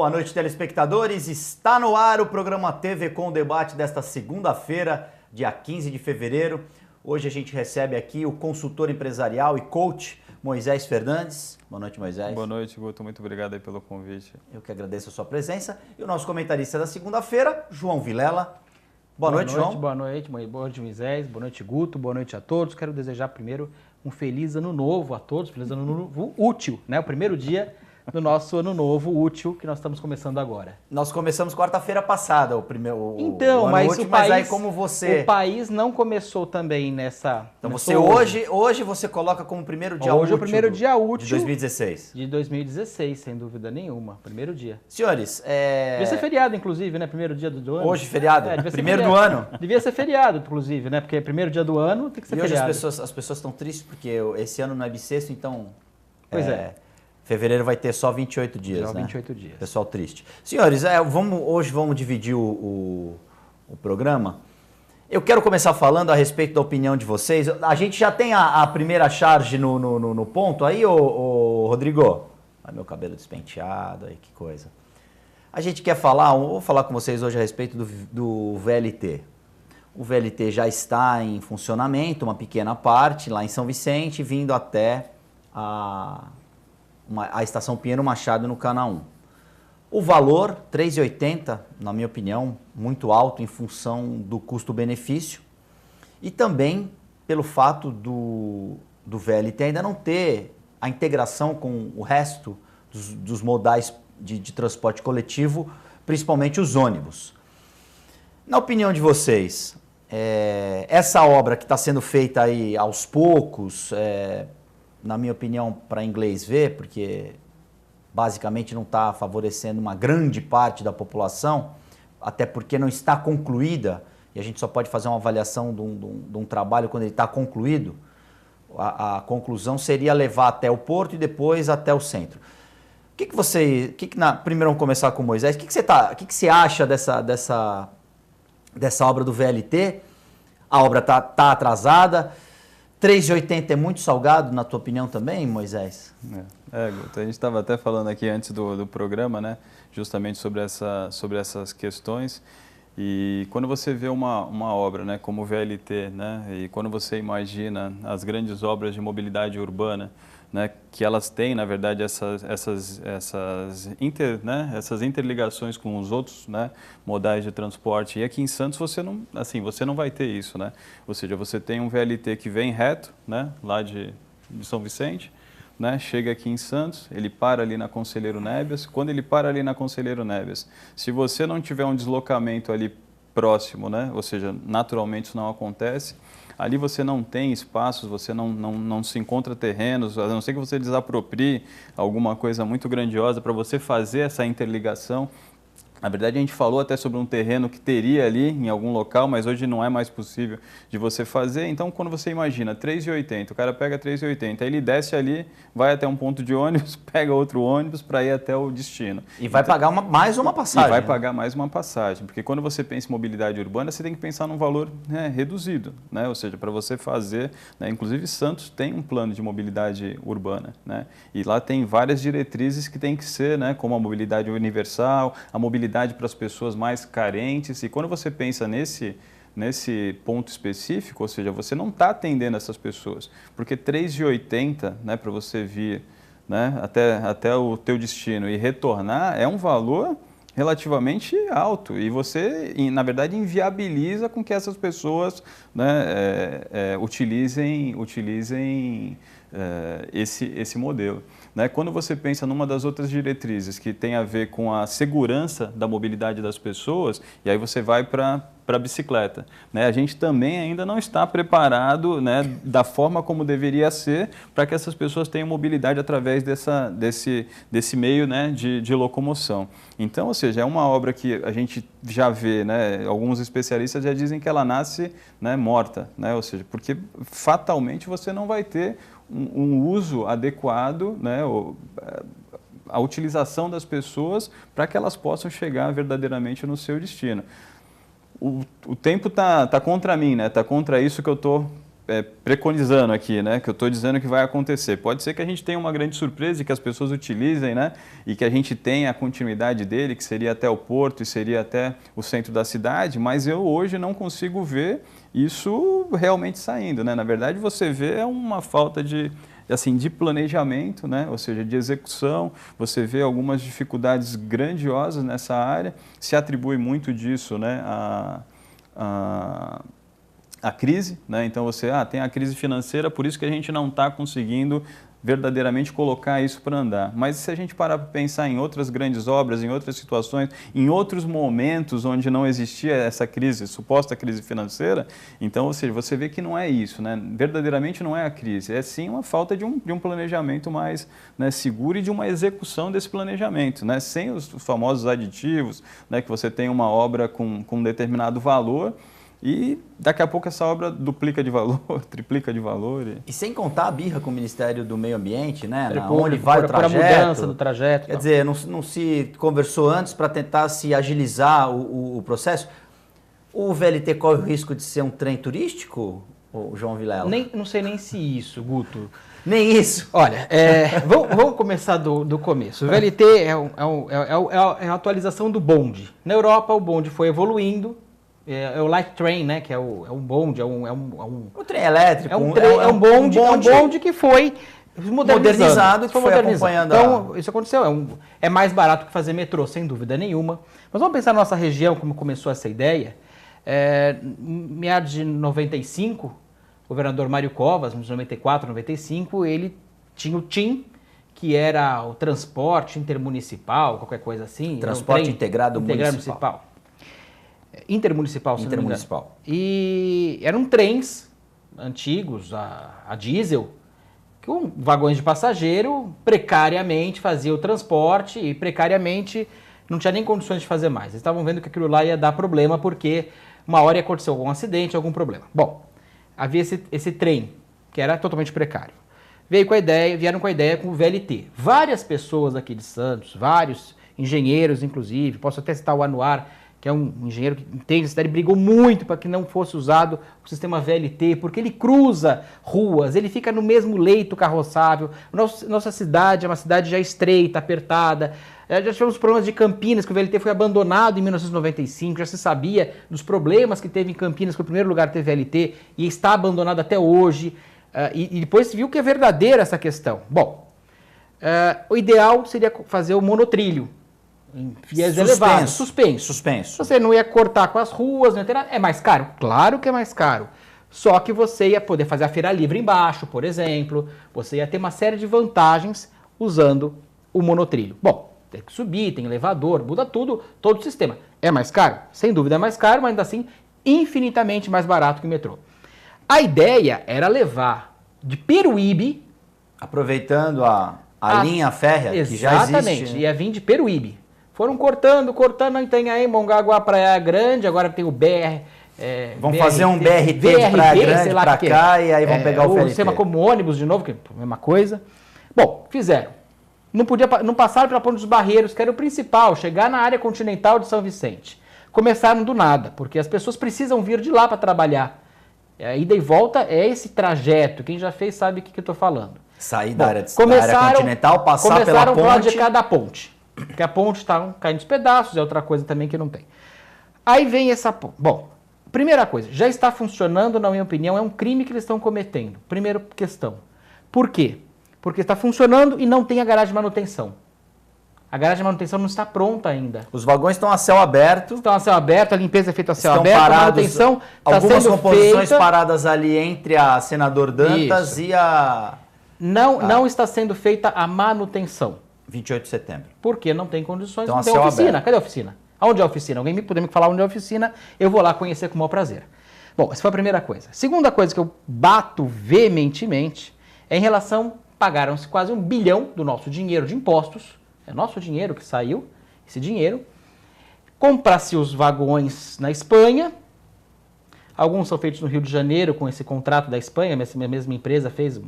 Boa noite, telespectadores. Está no ar o programa TV com o debate desta segunda-feira, dia 15 de fevereiro. Hoje a gente recebe aqui o consultor empresarial e coach Moisés Fernandes. Boa noite, Moisés. Boa noite, Guto. Muito obrigado aí pelo convite. Eu que agradeço a sua presença. E o nosso comentarista da segunda-feira, João Vilela. Boa noite, João. Boa noite, Moisés. Boa noite, Guto. Boa noite a todos. Quero desejar primeiro um feliz ano novo a todos. Feliz ano novo útil, né? O primeiro dia do nosso ano novo útil que nós estamos começando agora. Nós começamos quarta-feira passada, o primeiro então, o ano mas útil, o país, mas aí como você... O país não começou também nessa... Então você hoje você coloca como primeiro dia útil... Hoje é o primeiro dia útil... De 2016. De 2016, sem dúvida nenhuma. Primeiro dia. Senhores, Devia ser feriado, inclusive, né? Primeiro dia do ano. Hoje, feriado? Primeiro do ano? Devia ser feriado, inclusive, né? Porque primeiro dia do ano tem que ser feriado. E hoje as pessoas estão tristes porque esse ano não é bissexto, então... Pois é. Fevereiro vai ter só 28 dias, só né? 28 dias. Pessoal triste. Senhores, hoje vamos dividir o programa. Eu quero começar falando a respeito da opinião de vocês. A gente já tem a primeira charge no ponto aí, ô Rodrigo? Olha meu cabelo despenteado aí, que coisa. A gente quer vou falar com vocês hoje a respeito do VLT. O VLT já está em funcionamento, uma pequena parte lá em São Vicente, vindo até a estação Pinheiro Machado no Cana 1. O valor, R$ 3,80, na minha opinião, muito alto em função do custo-benefício e também pelo fato do VLT ainda não ter a integração com o resto dos modais de transporte coletivo, principalmente os ônibus. Na opinião de vocês, essa obra que está sendo feita aí aos poucos, na minha opinião, para inglês ver, porque basicamente não está favorecendo uma grande parte da população, até porque não está concluída, e a gente só pode fazer uma avaliação de um trabalho quando ele está concluído. A conclusão seria levar até o porto e depois até o centro. Primeiro vamos começar com o Moisés. O que você acha dessa obra do VLT? A obra está atrasada. R$ 3,80 é muito salgado, na tua opinião também, Moisés? Guto, a gente estava até falando aqui antes do programa, né, justamente sobre essas questões. E quando você vê uma obra, né, como o VLT, né, e quando você imagina as grandes obras de mobilidade urbana, né, que elas têm, na verdade, essas interligações com os outros, né, modais de transporte. E aqui em Santos você não vai ter isso, né? Ou seja, você tem um VLT que vem reto, né, lá de São Vicente, né, chega aqui em Santos, ele para ali na Conselheiro Nebias. Quando ele para ali na Conselheiro Nebias, se você não tiver um deslocamento ali próximo, né, ou seja, naturalmente isso não acontece. Ali você não tem espaços, você não se encontra terrenos, a não ser que você desaproprie alguma coisa muito grandiosa para você fazer essa interligação. Na verdade, a gente falou até sobre um terreno que teria ali em algum local, mas hoje não é mais possível de você fazer. Então, quando você imagina R$ 3,80, o cara pega R$ 3,80, aí ele desce ali, vai até um ponto de ônibus, pega outro ônibus para ir até o destino. E vai pagar mais uma passagem. E vai pagar mais uma passagem, porque quando você pensa em mobilidade urbana, você tem que pensar num valor, né, reduzido, né? Ou seja, para você fazer, né? Inclusive Santos tem um plano de mobilidade urbana, né? E lá tem várias diretrizes que tem que ser, né, como a mobilidade universal, a mobilidade para as pessoas mais carentes. E quando você pensa nesse ponto específico, ou seja, você não está atendendo essas pessoas, porque R$ 3,80, né, para você vir, né, até o teu destino e retornar é um valor relativamente alto e você, na verdade, inviabiliza com que essas pessoas, né, utilizem esse modelo. Né? Quando você pensa numa das outras diretrizes que tem a ver com a segurança da mobilidade das pessoas, e aí você vai para a bicicleta. Né? A gente também ainda não está preparado, né, da forma como deveria ser para que essas pessoas tenham mobilidade através desse meio, né, de locomoção. Então, ou seja, é uma obra que a gente já vê, né, alguns especialistas já dizem que ela nasce, né, morta, né? Ou seja, porque fatalmente você não vai ter um uso adequado, né, a utilização das pessoas para que elas possam chegar verdadeiramente no seu destino. O tempo tá contra mim, né? Tá contra isso que eu estou preconizando aqui, né, que eu estou dizendo que vai acontecer. Pode ser que a gente tenha uma grande surpresa e que as pessoas utilizem, né, e que a gente tenha a continuidade dele, que seria até o porto e seria até o centro da cidade, mas eu hoje não consigo ver isso realmente saindo, né? Na verdade, você vê uma falta de planejamento, né? Ou seja, de execução, você vê algumas dificuldades grandiosas nessa área, se atribui muito disso, né, a crise, né? Então você tem a crise financeira, por isso que a gente não está conseguindo verdadeiramente colocar isso para andar. Mas se a gente parar para pensar em outras grandes obras, em outras situações, em outros momentos onde não existia essa crise, suposta crise financeira, então, ou seja, você vê que não é isso, né? Verdadeiramente não é a crise, é sim uma falta de um planejamento mais, né, seguro e de uma execução desse planejamento, né? Sem os famosos aditivos, né, que você tem uma obra com um determinado valor, e daqui a pouco essa obra duplica de valor, triplica de valor. E sem contar a birra com o Ministério do Meio Ambiente, né? Onde vai o trajeto. A mudança do trajeto. Quer dizer, não se conversou antes para tentar se agilizar o processo? O VLT corre o risco de ser um trem turístico, o João Vilela? Não sei nem se isso, Guto. Nem isso? Olha, vamos começar do começo. O VLT é a atualização do bonde. Na Europa, o bonde foi evoluindo. É o light train, né? Que é um bonde, o trem elétrico. É um bonde que foi modernizado, que foi acompanhando. Então, isso aconteceu. É mais barato que fazer metrô, sem dúvida nenhuma. Mas vamos pensar na nossa região, como começou essa ideia. Meados de 95, o governador Mário Covas, em 94, 95, ele tinha o TIM, que era o transporte intermunicipal, qualquer coisa assim. Transporte integrado municipal. Intermunicipal, se não me engano. E eram trens antigos, a diesel, com vagões de passageiro, precariamente fazia o transporte e precariamente não tinha nem condições de fazer mais. Eles estavam vendo que aquilo lá ia dar problema porque uma hora ia acontecer algum acidente, algum problema. Bom, havia esse trem, que era totalmente precário. Vieram com a ideia com o VLT. Várias pessoas aqui de Santos, vários engenheiros, inclusive, posso até citar o Anuar, que é um engenheiro que entende a cidade, brigou muito para que não fosse usado o sistema VLT, porque ele cruza ruas, ele fica no mesmo leito carroçável. Nossa cidade é uma cidade já estreita, apertada. Já tivemos problemas de Campinas, que o VLT foi abandonado em 1995, já se sabia dos problemas que teve em Campinas, que o primeiro lugar teve VLT, e está abandonado até hoje. E depois se viu que é verdadeira essa questão. Bom, o ideal seria fazer o monotrilho. Em viés elevados, suspenso. Você não ia cortar com as ruas, não ia ter nada. É mais caro? Claro que é mais caro. Só que você ia poder fazer a feira livre embaixo, por exemplo. Você ia ter uma série de vantagens usando o monotrilho. Bom, tem que subir, tem elevador, muda tudo, todo o sistema. É mais caro? Sem dúvida é mais caro, mas ainda assim infinitamente mais barato que o metrô. A ideia era levar de Peruíbe... Aproveitando a linha férrea que já existe. Exatamente, ia vir de Peruíbe. Foram cortando, tem aí Mongaguá, Praia Grande, agora tem o BR... vão fazer um BRT de Praia Grande pra cá e aí vão pegar o VLT. O sistema como ônibus de novo, que é a mesma coisa. Bom, fizeram. Não passaram pela Ponte dos Barreiros, que era o principal, chegar na área continental de São Vicente. Começaram do nada, porque as pessoas precisam vir de lá para trabalhar. A ida e volta é esse trajeto. Quem já fez sabe o que eu estou falando. Sair da área continental, passar pela ponte. Começaram para de cada ponte. Porque a ponte está caindo os pedaços, é outra coisa também que não tem. Aí vem essa ponte. Bom, primeira coisa, já está funcionando, na minha opinião, é um crime que eles estão cometendo. Primeira questão. Por quê? Porque está funcionando e não tem a garagem de manutenção. A garagem de manutenção não está pronta ainda. Os vagões estão a céu aberto. Estão a céu aberto, a limpeza é feita a céu aberto, a manutenção está sendo algumas composições paradas ali entre a Senador Dantas e a... Não está sendo feita a manutenção. 28 de setembro. Porque não tem condições, então, não tem oficina. Aberto. Cadê a oficina? Aonde é a oficina? Alguém puder me falar onde é a oficina, eu vou lá conhecer com o maior prazer. Bom, essa foi a primeira coisa. Segunda coisa que eu bato veementemente é em relação, pagaram-se quase 1 bilhão do nosso dinheiro de impostos, é nosso dinheiro que saiu, esse dinheiro, compra-se os vagões na Espanha, alguns são feitos no Rio de Janeiro com esse contrato da Espanha, a mesma empresa fez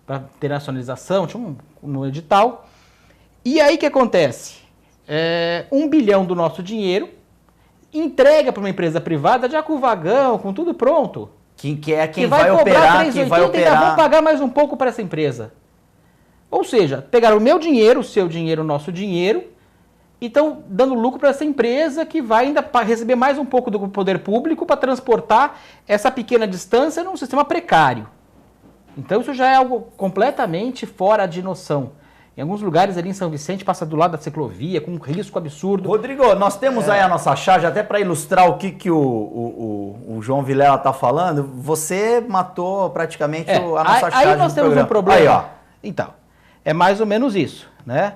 para ter nacionalização, tinha no edital. E aí o que acontece? 1 bilhão do nosso dinheiro entrega para uma empresa privada já com o vagão, com tudo pronto. Que é quem que vai cobrar operar, quem vai 3,80 operar. ainda vão pagar mais um pouco para essa empresa. Ou seja, pegaram o meu dinheiro, o seu dinheiro, o nosso dinheiro, e estão dando lucro para essa empresa que vai ainda receber mais um pouco do poder público para transportar essa pequena distância num sistema precário. Então isso já é algo completamente fora de noção. Em alguns lugares ali em São Vicente passa do lado da ciclovia com um risco absurdo. Rodrigo, nós temos aí a nossa charge, até para ilustrar o que o João Vilela está falando. Você matou praticamente a nossa charge. Aí nós temos um problema. Aí, ó. Então, é mais ou menos isso, né?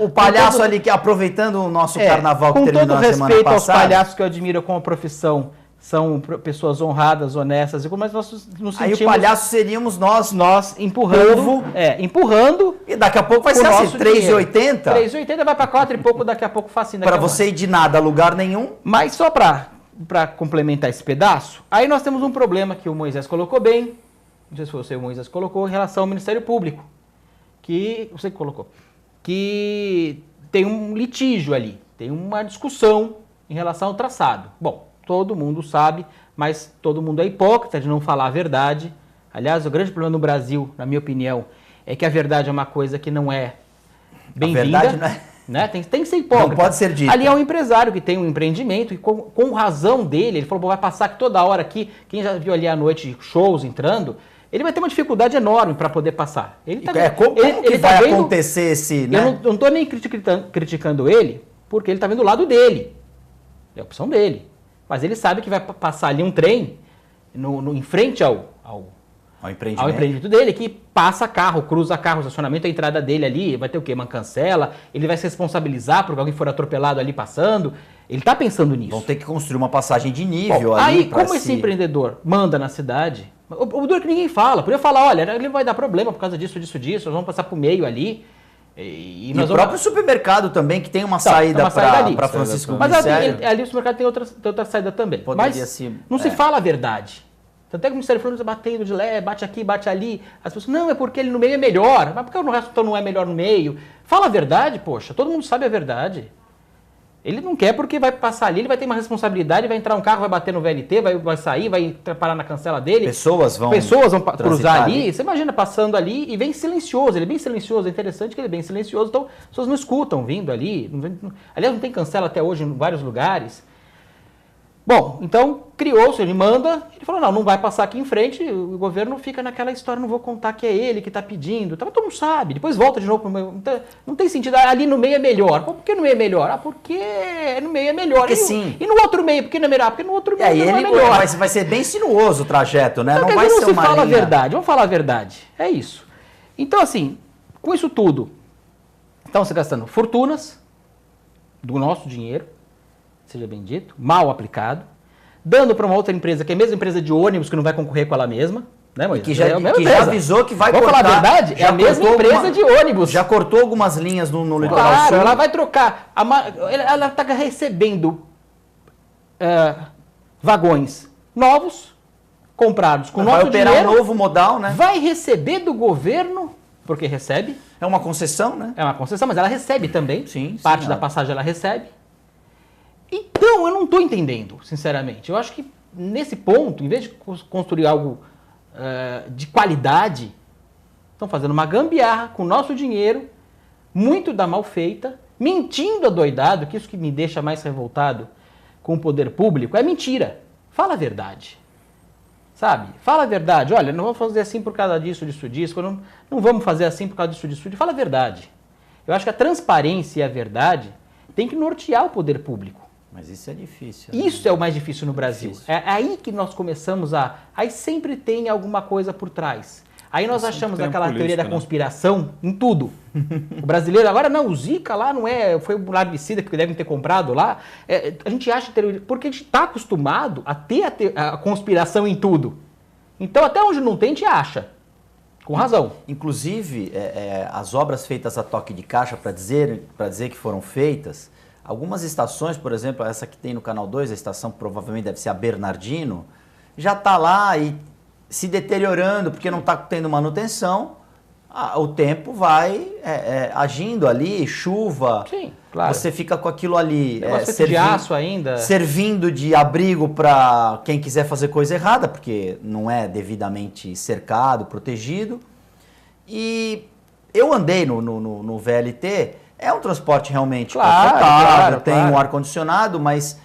O palhaço ali que aproveitando o nosso carnaval que terminou na semana passada. Com todo respeito aos palhaços que eu admiro como profissão, são pessoas honradas, honestas, mas nós nos sentimos... Aí o palhaço seríamos nós. Nós empurrando, empurrando. E daqui a pouco vai ser assim, 3,80. 3,80 vai para 4 e pouco, daqui a pouco facinho. Para você ir de nada a lugar nenhum. Mas só para complementar esse pedaço, aí nós temos um problema que o Moisés colocou bem, não sei se foi você o Moisés colocou, em relação ao Ministério Público, que você colocou, que tem um litígio ali, tem uma discussão em relação ao traçado. Bom, todo mundo sabe, mas todo mundo é hipócrita de não falar a verdade. Aliás, o grande problema no Brasil, na minha opinião, é que a verdade é uma coisa que não é bem-vinda. A verdade não é... Né? Tem que ser hipócrita. Não pode ser dito. Ali é um empresário que tem um empreendimento e com razão dele, ele falou, vai passar aqui toda hora aqui, quem já viu ali à noite shows entrando, ele vai ter uma dificuldade enorme para poder passar. Ele tá, como que vai acontecer esse... Né? Eu não estou nem criticando ele, porque ele está vendo o lado dele. É a opção dele. Mas ele sabe que vai passar ali um trem em frente ao empreendimento dele, que passa carro, cruza carro, o estacionamento, a entrada dele ali, vai ter o quê? Uma cancela, ele vai se responsabilizar por alguém for atropelado ali passando. Ele está pensando nisso. Vão ter que construir uma passagem de nível ali. Aí, como esse empreendedor manda na cidade, o duro que ninguém fala, podia falar, olha, ele vai dar problema por causa disso, nós vamos passar pro meio ali. E o próprio supermercado também, que tem uma saída para Francisco Mas ali o supermercado tem outra saída também. Não se fala a verdade. Tanto é que o Ministério Público está batendo de lé, bate aqui, bate ali. As pessoas, não, é porque ele no meio é melhor. Mas por que o resto então não é melhor no meio? Fala a verdade, poxa, todo mundo sabe a verdade. Ele não quer porque vai passar ali, ele vai ter uma responsabilidade, vai entrar um carro, vai bater no VLT, vai sair, vai parar na cancela dele. Pessoas vão cruzar ali. Você imagina passando ali e vem silencioso, ele é bem silencioso, é interessante que ele é bem silencioso, então as pessoas não escutam vindo ali. Aliás, não tem cancela até hoje em vários lugares. Bom, então criou-se, ele manda, ele falou, não vai passar aqui em frente, o governo fica naquela história, não vou contar que é ele que está pedindo, todo mundo sabe, depois volta de novo para o meio, não tem sentido, ali no meio é melhor. Por que no meio é melhor? Porque no meio é melhor. Porque sim. E no outro meio, por que não é melhor? Porque no outro meio não é melhor. Vai ser bem sinuoso o trajeto, né? Então, não vai ser se uma fala linha... a verdade, vamos falar a verdade, é isso. Então assim, com isso tudo, estão se gastando fortunas do nosso dinheiro, seja bem dito, mal aplicado, dando para uma outra empresa, que é a mesma empresa de ônibus, que não vai concorrer com ela mesma, né, Moisés? Que já avisou que vai cortar. Vamos falar a verdade? É a mesma empresa de ônibus. Já cortou algumas linhas no litoral sul. Claro, ela vai trocar. Ela está recebendo vagões novos, comprados com nosso dinheiro. Vai operar um novo modal, né? Vai receber do governo, porque recebe. É uma concessão, né? É uma concessão, mas ela recebe também. Sim, parte da passagem ela recebe. Então, eu não estou entendendo, sinceramente. Eu acho que, nesse ponto, em vez de construir algo de qualidade, estão fazendo uma gambiarra com o nosso dinheiro, muito da mal feita, mentindo adoidado, que isso que me deixa mais revoltado com o poder público, é mentira. Fala a verdade. Sabe? Fala a verdade. Olha, não vamos fazer assim por causa disso, não vamos fazer assim por causa disso. Fala a verdade. Eu acho que a transparência e a verdade tem que nortear o poder público. Mas isso é difícil. Né? Isso é o mais difícil no Brasil. É aí que nós começamos Aí sempre tem alguma coisa por trás. Aí nós achamos aquela teoria da conspiração em tudo. O brasileiro, agora não, o Zika lá não foi um larvicida que devem ter comprado lá. A gente acha teoria, porque a gente está acostumado a ter a conspiração em tudo. Então até onde não tem, a gente acha. Com razão. Inclusive, as obras feitas a toque de caixa, para dizer que foram feitas... Algumas estações, por exemplo, essa que tem no Canal 2, a estação provavelmente deve ser a Bernardino, já está lá e se deteriorando porque não está tendo manutenção o tempo vai agindo ali, chuva, Sim, claro. você fica com aquilo ali de aço ainda. servindo de abrigo para quem quiser fazer coisa errada, porque não é devidamente cercado, protegido. E eu andei no VLT, é um transporte realmente confortável, tem um ar-condicionado, mas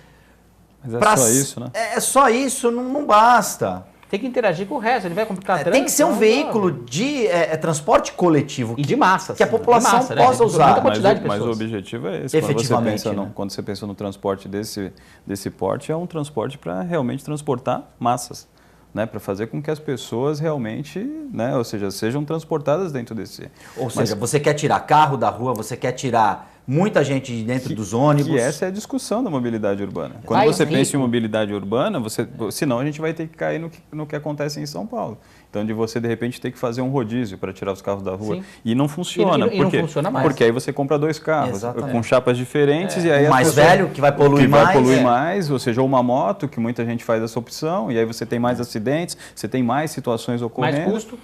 é só isso, né? É só isso, não basta. Tem que interagir com o resto, ele vai complicar trânsito. Tem que ser um veículo de transporte coletivo. E de massa. Que a população possa usar. Mas o objetivo é esse. Efetivamente. Quando você pensa no transporte desse porte, é um transporte para realmente transportar massas. Né, para fazer com que as pessoas realmente, né, ou seja, sejam transportadas dentro desse... Ou seja, você quer tirar carro da rua, você quer tirar muita gente de dentro dos ônibus. E essa é a discussão da mobilidade urbana. Quando você pensa em mobilidade urbana, senão a gente vai ter que cair no que acontece em São Paulo. Então, de você, de repente, ter que fazer um rodízio para tirar os carros da rua. Sim. E não funciona. E não funciona mais. Porque aí você compra 2 carros, com chapas diferentes. E aí mais velho, que vai poluir mais. Vai poluir mais, ou seja, uma moto, que muita gente faz essa opção, e aí você tem mais acidentes, você tem mais situações ocorrendo. Mais custo.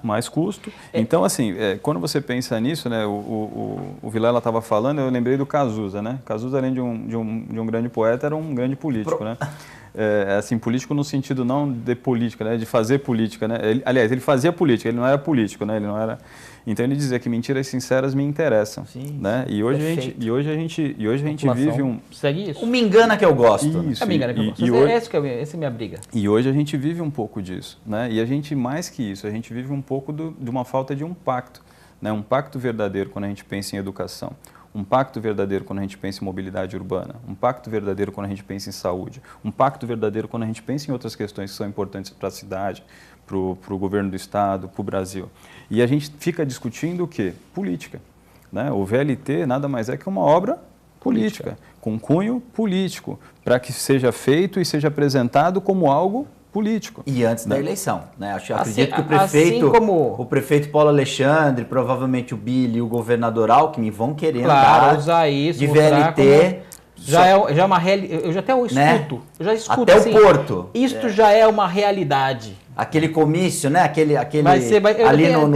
Mais custo. Então, assim, quando você pensa nisso, né, o Vilela estava falando, eu lembrei do Cazuza, né? Cazuza, além de um grande poeta, era um grande político, né? Assim, político no sentido não de política, né, de fazer política, né? Aliás, ele fazia política, ele não era político, né? Ele não era. Então ele dizia que mentiras sinceras me interessam, sim, né? E hoje a gente vive um. Segue isso. Me engana que eu gosto. Isso. Me engana que eu gosto. Essa é minha briga. E hoje a gente vive um pouco disso, né? E a gente mais que isso, a gente vive um pouco de uma falta de um pacto, né? Um pacto verdadeiro quando a gente pensa em educação. Um pacto verdadeiro quando a gente pensa em mobilidade urbana, um pacto verdadeiro quando a gente pensa em saúde, um pacto verdadeiro quando a gente pensa em outras questões que são importantes para a cidade, para o governo do Estado, para o Brasil. E a gente fica discutindo o quê? Política. Né? O VLT nada mais é que uma obra política, com cunho político, para que seja feito e seja apresentado como algo político. E antes da eleição, né? Acredito que o prefeito Paulo Alexandre, provavelmente o Billy e o governador Alckmin vão querer usar isso de VLT. Já é uma realidade. Eu já até escuto. Né? Eu já escuto até assim, o Porto. Isto já é uma realidade. Aquele comício, né? Aquele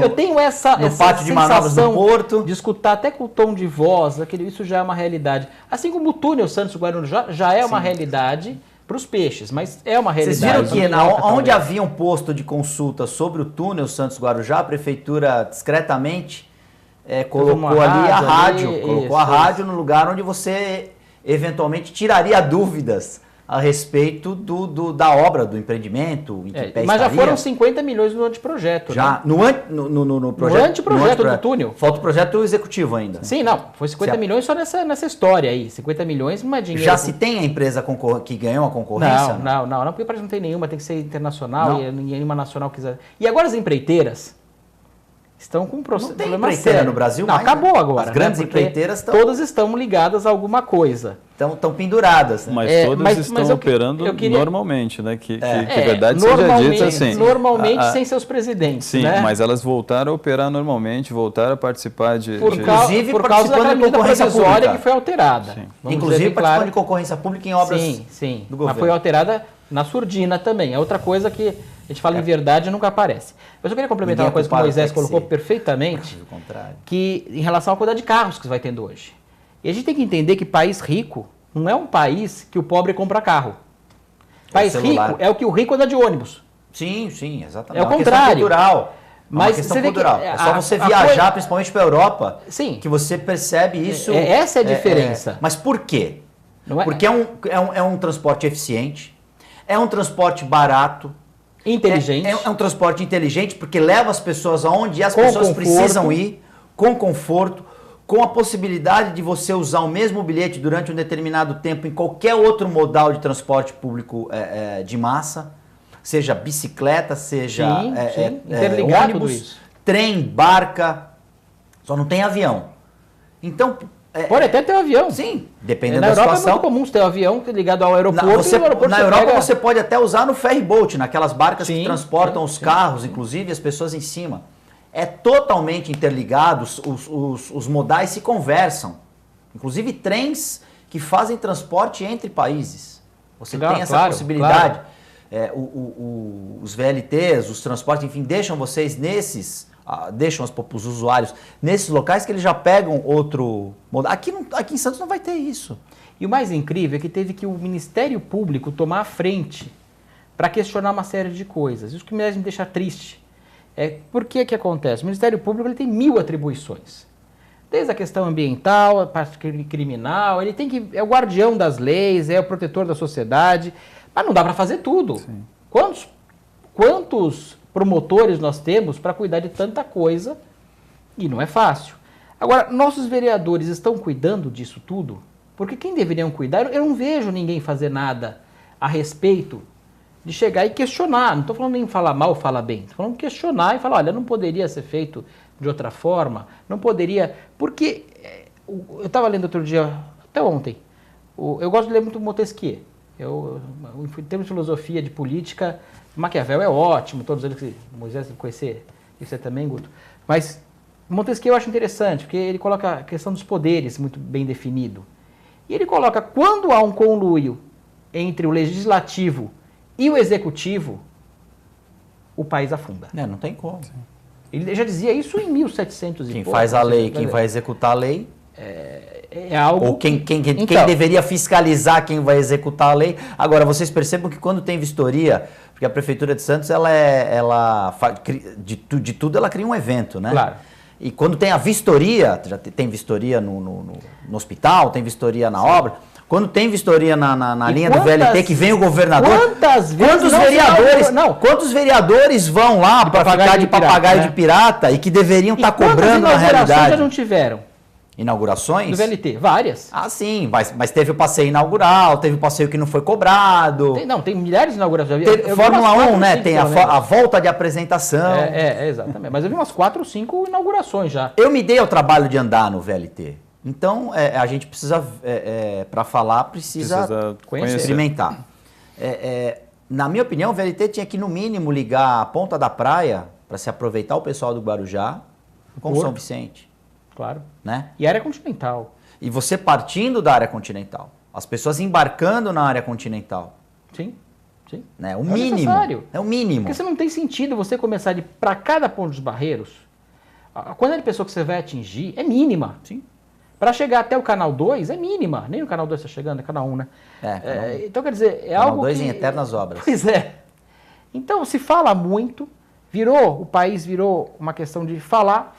eu tenho essa pátio de manobras do Porto. De escutar até com o tom de voz, isso já é uma realidade. Assim como o túnel Santos Guarujá já é uma realidade para os peixes, mas é uma realidade. Vocês viram que onde havia um posto de consulta sobre o túnel Santos Guarujá, a prefeitura discretamente colocou ali a rádio, colocou a rádio no lugar onde você eventualmente tiraria dúvidas a respeito da obra, do empreendimento, em que pé mas estaria. já foram 50 milhões no anteprojeto. Já, né? no projeto. No anteprojeto do túnel. Falta o projeto executivo ainda. Sim, não. Foi 50 milhões só nessa história aí. 50 milhões não é dinheiro. Já se tem a empresa que ganhou a concorrência? Não, porque parece que não tem nenhuma, tem que ser internacional e nenhuma nacional quiser. E agora as empreiteiras estão com um problema sério. Não tem empreiteira no Brasil mais? Acabou agora. As grandes empreiteiras estão... Todas estão ligadas a alguma coisa. Estão penduradas. Né? Mas todas estão operando normalmente, né? Que verdade seja dita assim. Normalmente sem seus presidentes. Sim, né? mas elas voltaram a operar normalmente, voltaram a participar Inclusive por causa da medida provisória que foi alterada. Inclusive participando de concorrência pública em obras do governo. Mas foi alterada na surdina também. É outra coisa que a gente fala em verdade e nunca aparece. Mas eu queria complementar uma coisa que o Moisés colocou perfeitamente, que em relação à quantidade de carros que você vai tendo hoje. E a gente tem que entender que país rico não é um país que o pobre compra carro. País rico é o que o rico anda de ônibus. Sim, exatamente. É o contrário. Cultural. Mas questão cultural. É só você viajar, principalmente para a Europa, que você percebe isso. Essa é a diferença. Mas por quê? Porque é um transporte eficiente, é um transporte barato, inteligente. É um transporte inteligente porque leva as pessoas aonde as pessoas precisam ir, com conforto, com a possibilidade de você usar o mesmo bilhete durante um determinado tempo em qualquer outro modal de transporte público de massa, seja bicicleta, seja ônibus, trem, barca, só não tem avião. Então... Pode até ter um avião. Sim, dependendo da situação. Na Europa é muito comum você ter um avião ligado ao aeroporto. Na Europa você pode até usar no ferry boat, naquelas barcas que transportam os carros, inclusive as pessoas em cima. É totalmente interligado, os modais se conversam. Inclusive trens que fazem transporte entre países. Você tem essa possibilidade. Os VLTs, os transportes, enfim, deixam vocês nesses deixam os usuários nesses locais que eles já pegam outro modal. Aqui em Santos não vai ter isso. E o mais incrível é que teve que o Ministério Público tomar a frente para questionar uma série de coisas. Isso que me deixa triste. Por que acontece? O Ministério Público ele tem 1000 atribuições. Desde a questão ambiental, a parte criminal, ele é o guardião das leis, é o protetor da sociedade, mas não dá para fazer tudo. Sim. Quantos promotores nós temos para cuidar de tanta coisa e não é fácil. Agora, nossos vereadores estão cuidando disso tudo? Porque quem deveriam cuidar, eu não vejo ninguém fazer nada a respeito de chegar e questionar. Não estou falando nem falar mal ou falar bem, estou falando questionar e falar, olha, não poderia ser feito de outra forma, não poderia... Porque eu estava lendo outro dia, até ontem, eu gosto de ler muito Montesquieu. Em termos de filosofia, de política, Maquiavel é ótimo, todos eles que Moisés deve conhecer, e você também, Guto. Mas Montesquieu eu acho interessante, porque ele coloca a questão dos poderes muito bem definido. E ele coloca, quando há um conluio entre o legislativo e o executivo, o país afunda. Não tem como. Ele já dizia isso em 1700 e quem pouco. Faz a lei, quem vai executar a lei... É algo... Ou quem deveria fiscalizar quem vai executar a lei. Agora, vocês percebam que quando tem vistoria, porque a Prefeitura de Santos, de tudo ela cria um evento, né? Claro. E quando tem a vistoria, já tem vistoria no hospital, tem vistoria na obra, quando tem vistoria na linha do VLT, que vem o governador... Quantos vereadores vão lá para ficar de papagaio de pirata e que deveriam estar cobrando na realidade? Já não tiveram? Inaugurações? Do VLT, várias. Ah, sim, mas teve o passeio inaugural, teve o passeio que não foi cobrado. Tem milhares de inaugurações. Fórmula 1, né? Tem a volta de apresentação. Exatamente. Mas eu vi umas 4 ou 5 inaugurações já. Eu me dei ao trabalho de andar no VLT. Então, a gente precisa, para falar, precisa experimentar. Na minha opinião, o VLT tinha que, no mínimo, ligar a ponta da praia para se aproveitar o pessoal do Guarujá com São Vicente. Claro. Né? E área continental. E você partindo da área continental. As pessoas embarcando na área continental. Sim. Né? O mínimo. Necessário. É o mínimo. Porque você não tem sentido você começar de para cada ponto dos barreiros. A quantidade de pessoa que você vai atingir é mínima. Sim. Para chegar até o canal 2 é mínima. Nem o canal 2 está chegando, é canal 1, né? Então, quer dizer, é algo que... Canal 2 em eternas obras. Pois é. Então, se fala muito, o país virou uma questão de falar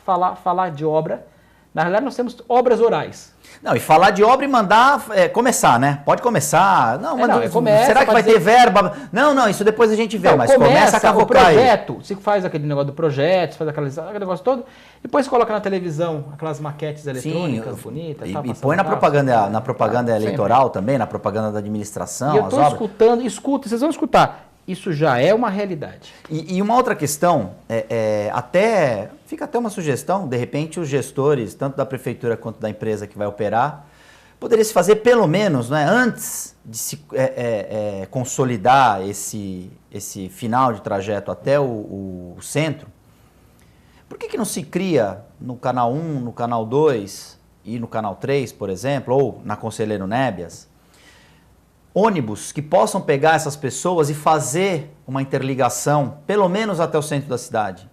de obra. Na realidade, nós temos obras orais. Não, e falar de obra e mandar começar, né? Pode começar. Começa, será que vai ter verba? Não, isso depois a gente vê, então, mas começa a cavocar. O projeto, se faz aquele negócio do projeto, faz aquele negócio todo, depois coloca na televisão aquelas maquetes eletrônicas bonitas. E põe na propaganda eleitoral também, na propaganda da administração. E eu estou escutando, vocês vão escutar. Isso já é uma realidade. E uma outra questão, fica até uma sugestão, de repente os gestores, tanto da prefeitura quanto da empresa que vai operar, poderia se fazer pelo menos, né, antes de se consolidar esse final de trajeto até o centro, por que não se cria no canal 1, no canal 2 e no canal 3, por exemplo, ou na Conselheiro Nébias, ônibus que possam pegar essas pessoas e fazer uma interligação, pelo menos até o centro da cidade.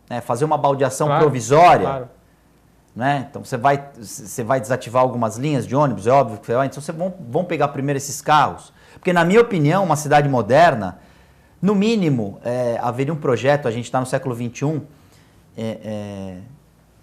Né? Fazer uma baldeação provisória. Claro. Né? Então você vai desativar algumas linhas de ônibus, é óbvio que você vai. Então vocês vão pegar primeiro esses carros. Porque, na minha opinião, uma cidade moderna, no mínimo, haveria um projeto, a gente está no século XXI,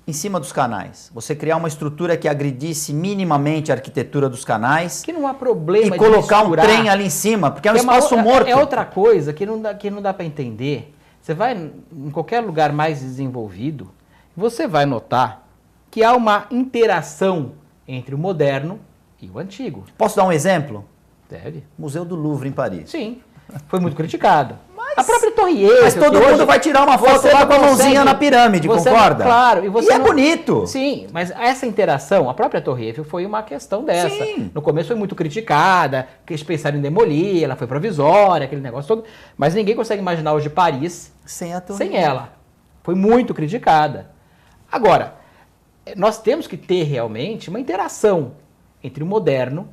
em cima dos canais. Você criar uma estrutura que agredisse minimamente a arquitetura dos canais. Que não há problema de colocar um trem ali em cima, porque é um espaço morto. É outra coisa que não dá para entender. Você vai em qualquer lugar mais desenvolvido, você vai notar que há uma interação entre o moderno e o antigo. Posso dar um exemplo? Deve. Museu do Louvre, em Paris. Sim. Foi muito criticado. A própria Torre Eiffel... Mas todo mundo vai tirar uma foto lá com a mãozinha na pirâmide, concorda? Claro. E é bonito. Sim, mas essa interação, a própria Torre Eiffel foi uma questão dessa. Sim. No começo foi muito criticada, que eles pensaram em demolir, ela foi provisória, aquele negócio todo. Mas ninguém consegue imaginar hoje Paris sem ela. Foi muito criticada. Agora, nós temos que ter realmente uma interação entre o moderno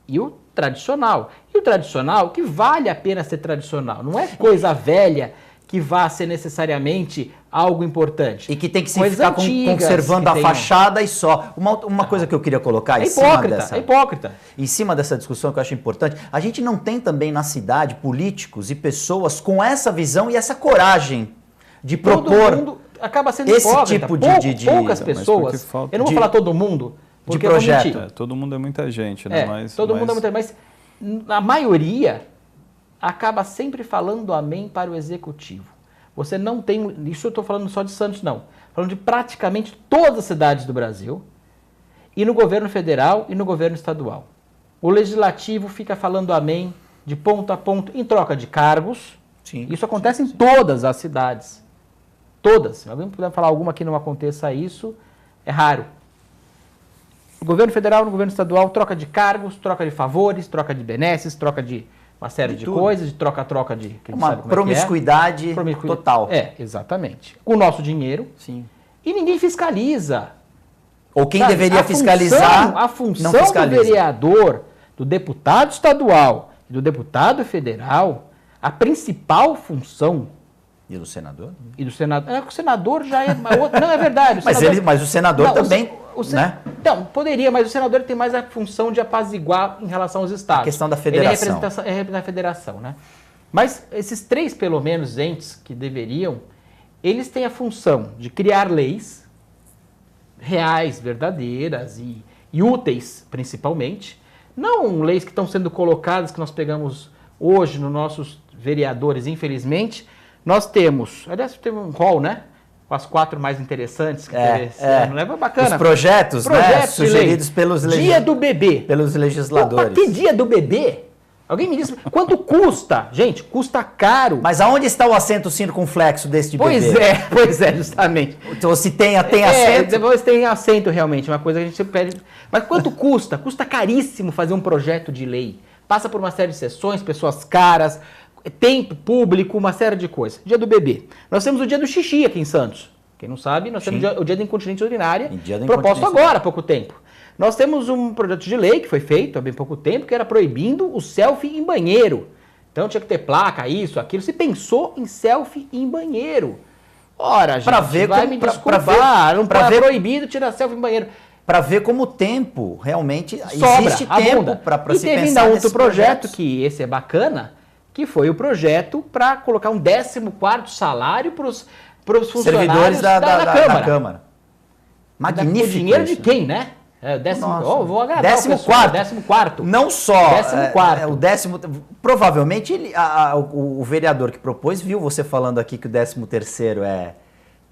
e o tradicional. E o tradicional, que vale a pena ser tradicional. Não é coisa velha que vá ser necessariamente algo importante. E que tem que se Coisas ficar antigas conservando que a tenham- fachada e só. Uma coisa que eu queria colocar É em cima hipócrita, dessa... é hipócrita. Em cima dessa discussão que eu acho importante, a gente não tem também na cidade políticos e pessoas com essa visão e essa coragem de propor... Todo mundo acaba sendo esse hipócrita. tipo de- Poucas Não, mas pessoas, porque falta- eu não vou de- falar todo mundo, porque eu vou projeto. mentir. Todo mundo é muita gente, né? Todo mundo é muita, mas a maioria acaba sempre falando amém para o executivo. Você não tem, isso eu estou falando só de Santos não, falando de praticamente todas as cidades do Brasil, e no governo federal e no governo estadual. O legislativo fica falando amém de ponto a ponto em troca de cargos. Sim. Isso acontece em todas as cidades. Todas. Se alguém puder falar alguma que não aconteça isso, é raro. No governo federal, no governo estadual, troca de cargos, troca de favores, troca de benesses, troca de uma série de tudo. coisas, de troca-troca de... que a gente Uma sabe como é que é. promiscuidade total. É, exatamente. Com o nosso dinheiro. Sim. E ninguém fiscaliza. Ou quem Sabe? deveria A fiscalizar, A função não do fiscaliza. vereador, do deputado estadual e do deputado federal, a principal função, E do senador? e do senador... O senador já é... Não, é verdade. Mas o senador Não, também, né? Então, poderia, mas o senador tem mais a função de apaziguar em relação aos estados. A questão da federação. Ele representa a federação, né? Mas esses três, pelo menos, entes que deveriam, eles têm a função de criar leis reais, verdadeiras e úteis, principalmente. Não leis que estão sendo colocadas, que nós pegamos hoje nos nossos vereadores, infelizmente. Nós temos, aliás, temos um rol, né? Com as 4 mais interessantes que teve esse ano, né? Bacana. Os projetos, né? de lei. Sugeridos pelos Dia do bebê. pelos legisladores. Opa, que dia do bebê? Alguém me diz quanto custa? Gente, custa caro. Mas aonde está o assento circunflexo desse de bebê? Pois é, justamente. Então, se tem assento... Depois tem assento realmente, uma coisa que a gente sempre pede. Mas quanto custa? Custa caríssimo fazer um projeto de lei. Passa por uma série de sessões, pessoas caras, tempo público, uma série de coisas. Dia do bebê. Nós temos o dia do xixi aqui em Santos. Quem não sabe, nós temos o dia da incontinência urinária, proposto agora há pouco tempo. Nós temos um projeto de lei que foi feito há bem pouco tempo, que era proibindo o selfie em banheiro. Então tinha que ter placa, isso, aquilo. Se pensou em selfie em banheiro. Ora, gente, Pra ver vai como- me pra- desculpar, pra ver- não pra é ver- proibido tirar selfie em banheiro. Para ver como o tempo realmente Sobra, existe tempo abunda. para E se teve pensar ainda nesses outro projeto, projetos. que esse é bacana, que foi o projeto para colocar um 14º salário para os funcionários servidores da Câmara. Magnífico. O dinheiro de isso. quem, né? É, vou agradar 14º. 14º. Não só 14º. o décimo, provavelmente o vereador que propôs viu você falando aqui que o 13º é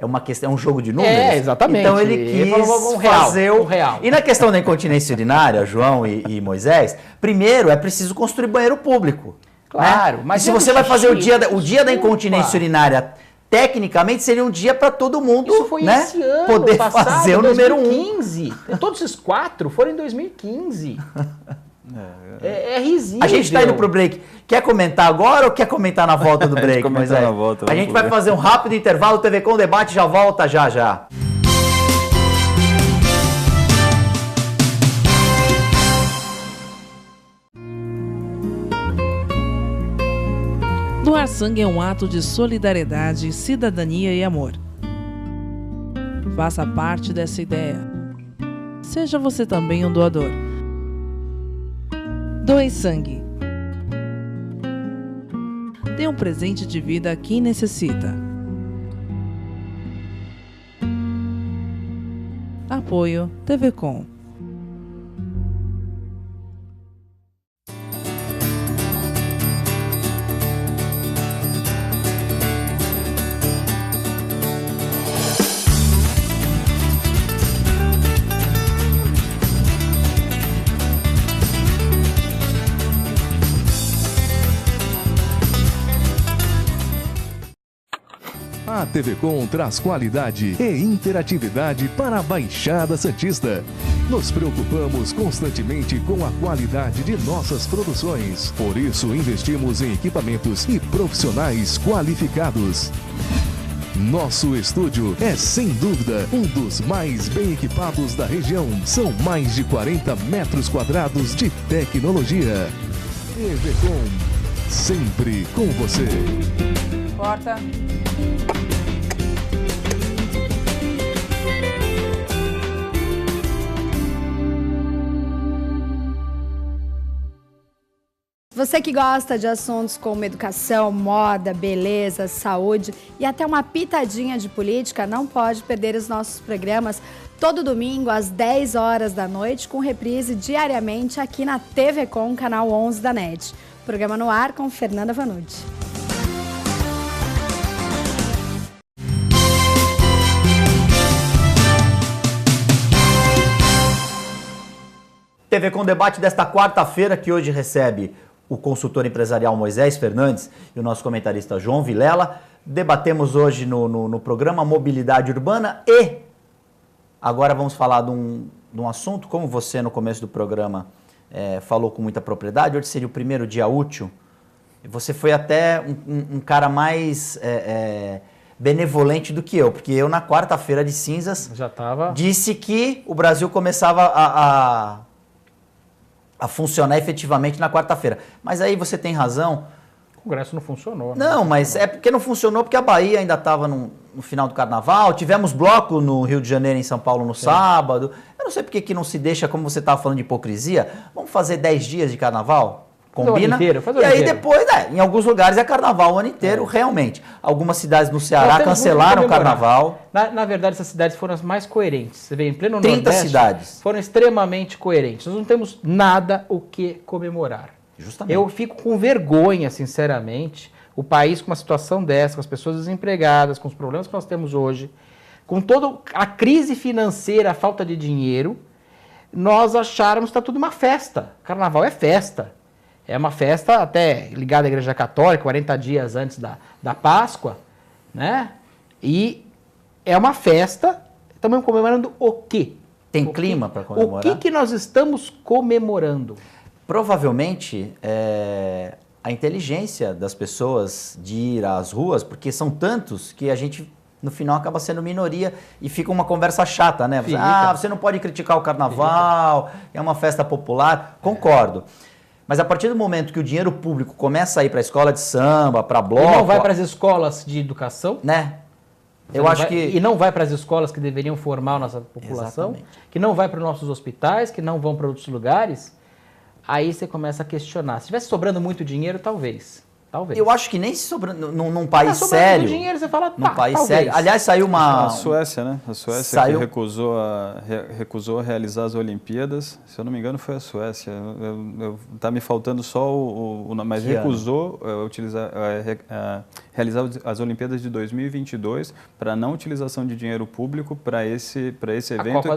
uma questão, é um jogo de números. É, exatamente. Então ele Ele quis falou, um real, fazer um real. E na questão da incontinência urinária, João e Moisés, primeiro é preciso construir banheiro público. Claro, né? mas E se é do você vai fazer xixi, o dia da incontinência desculpa. urinária, tecnicamente seria um dia para todo mundo, Isso foi né? esse ano, poder passado, fazer o número 1. 2015. Todos esses 4 foram em 2015. É risível. A gente está indo pro break. Quer comentar agora ou quer comentar na volta do A gente break? comenta Moisés? na volta, A vamos gente vai ver. fazer um rápido intervalo. TV Com Debate já volta já. Doar sangue é um ato de solidariedade, cidadania e amor. Faça parte dessa ideia. Seja você também um doador. Doe sangue. Dê um presente de vida a quem necessita. Apoio TV Com. A TV Com traz qualidade e interatividade para a Baixada Santista. Nos preocupamos constantemente com a qualidade de nossas produções. Por isso, investimos em equipamentos e profissionais qualificados. Nosso estúdio é, sem dúvida, um dos mais bem equipados da região. São mais de 40 metros quadrados de tecnologia. TV Com, sempre com você. porta. Você que gosta de assuntos como educação, moda, beleza, saúde e até uma pitadinha de política, não pode perder os nossos programas todo domingo às 10 horas da noite, com reprise diariamente aqui na TV Com, canal 11 da NET. Programa no ar com Fernanda Vanucci. TV Com debate desta quarta-feira, que hoje recebe o consultor empresarial Moisés Fernandes e o nosso comentarista João Vilela. Debatemos hoje no programa Mobilidade Urbana e agora vamos falar de um assunto, como você no começo do programa falou com muita propriedade, hoje seria o primeiro dia útil. Você foi até um cara mais benevolente do que eu, porque eu na quarta-feira de cinzas disse que o Brasil começava a funcionar efetivamente na quarta-feira. Mas aí você tem razão. O Congresso não funcionou. Não, mas é porque não funcionou porque a Bahia ainda estava no final do carnaval. Tivemos bloco no Rio de Janeiro e em São Paulo no sábado. Eu não sei porque que não se deixa, como você estava falando de hipocrisia, vamos fazer 10 dias de carnaval? Combina? Faz o e ano aí inteiro. depois, em alguns lugares é carnaval o ano inteiro, realmente. Algumas cidades no Ceará cancelaram o carnaval. Na verdade, essas cidades foram as mais coerentes. Você vê, em pleno 30 Nordeste, cidades. foram extremamente coerentes. Nós não temos nada o que comemorar. Justamente. Eu fico com vergonha, sinceramente, o país com uma situação dessa, com as pessoas desempregadas, com os problemas que nós temos hoje, com toda a crise financeira, a falta de dinheiro, nós acharmos que está tudo uma festa. Carnaval é festa. É uma festa até ligada à Igreja Católica, 40 dias antes da Páscoa, né? E é uma festa, estamos comemorando o quê? Tem clima para comemorar? O que nós estamos comemorando? Provavelmente a inteligência das pessoas de ir às ruas, porque são tantos que a gente no final acaba sendo minoria e fica uma conversa chata, né? Você não pode criticar o carnaval, é uma festa popular. Concordo. Mas a partir do momento que o dinheiro público começa a ir para a escola de samba, para bloco... E não vai para as escolas de educação? Né? E não vai para as escolas que deveriam formar a nossa população? Exatamente. Que não vai para os nossos hospitais, que não vão para outros lugares? Aí você começa a questionar. Se estivesse sobrando muito dinheiro, talvez. Eu acho que nem se sobrando num país sobrando sério. muito dinheiro, você fala, num país talvez. sério. Aliás, saiu uma... A Suécia, né? A Suécia que recusou a realizar as Olimpíadas. Se eu não me engano, foi a Suécia. Tá me faltando só mas que recusou realizar as Olimpíadas de 2022 para não utilização de dinheiro público para esse evento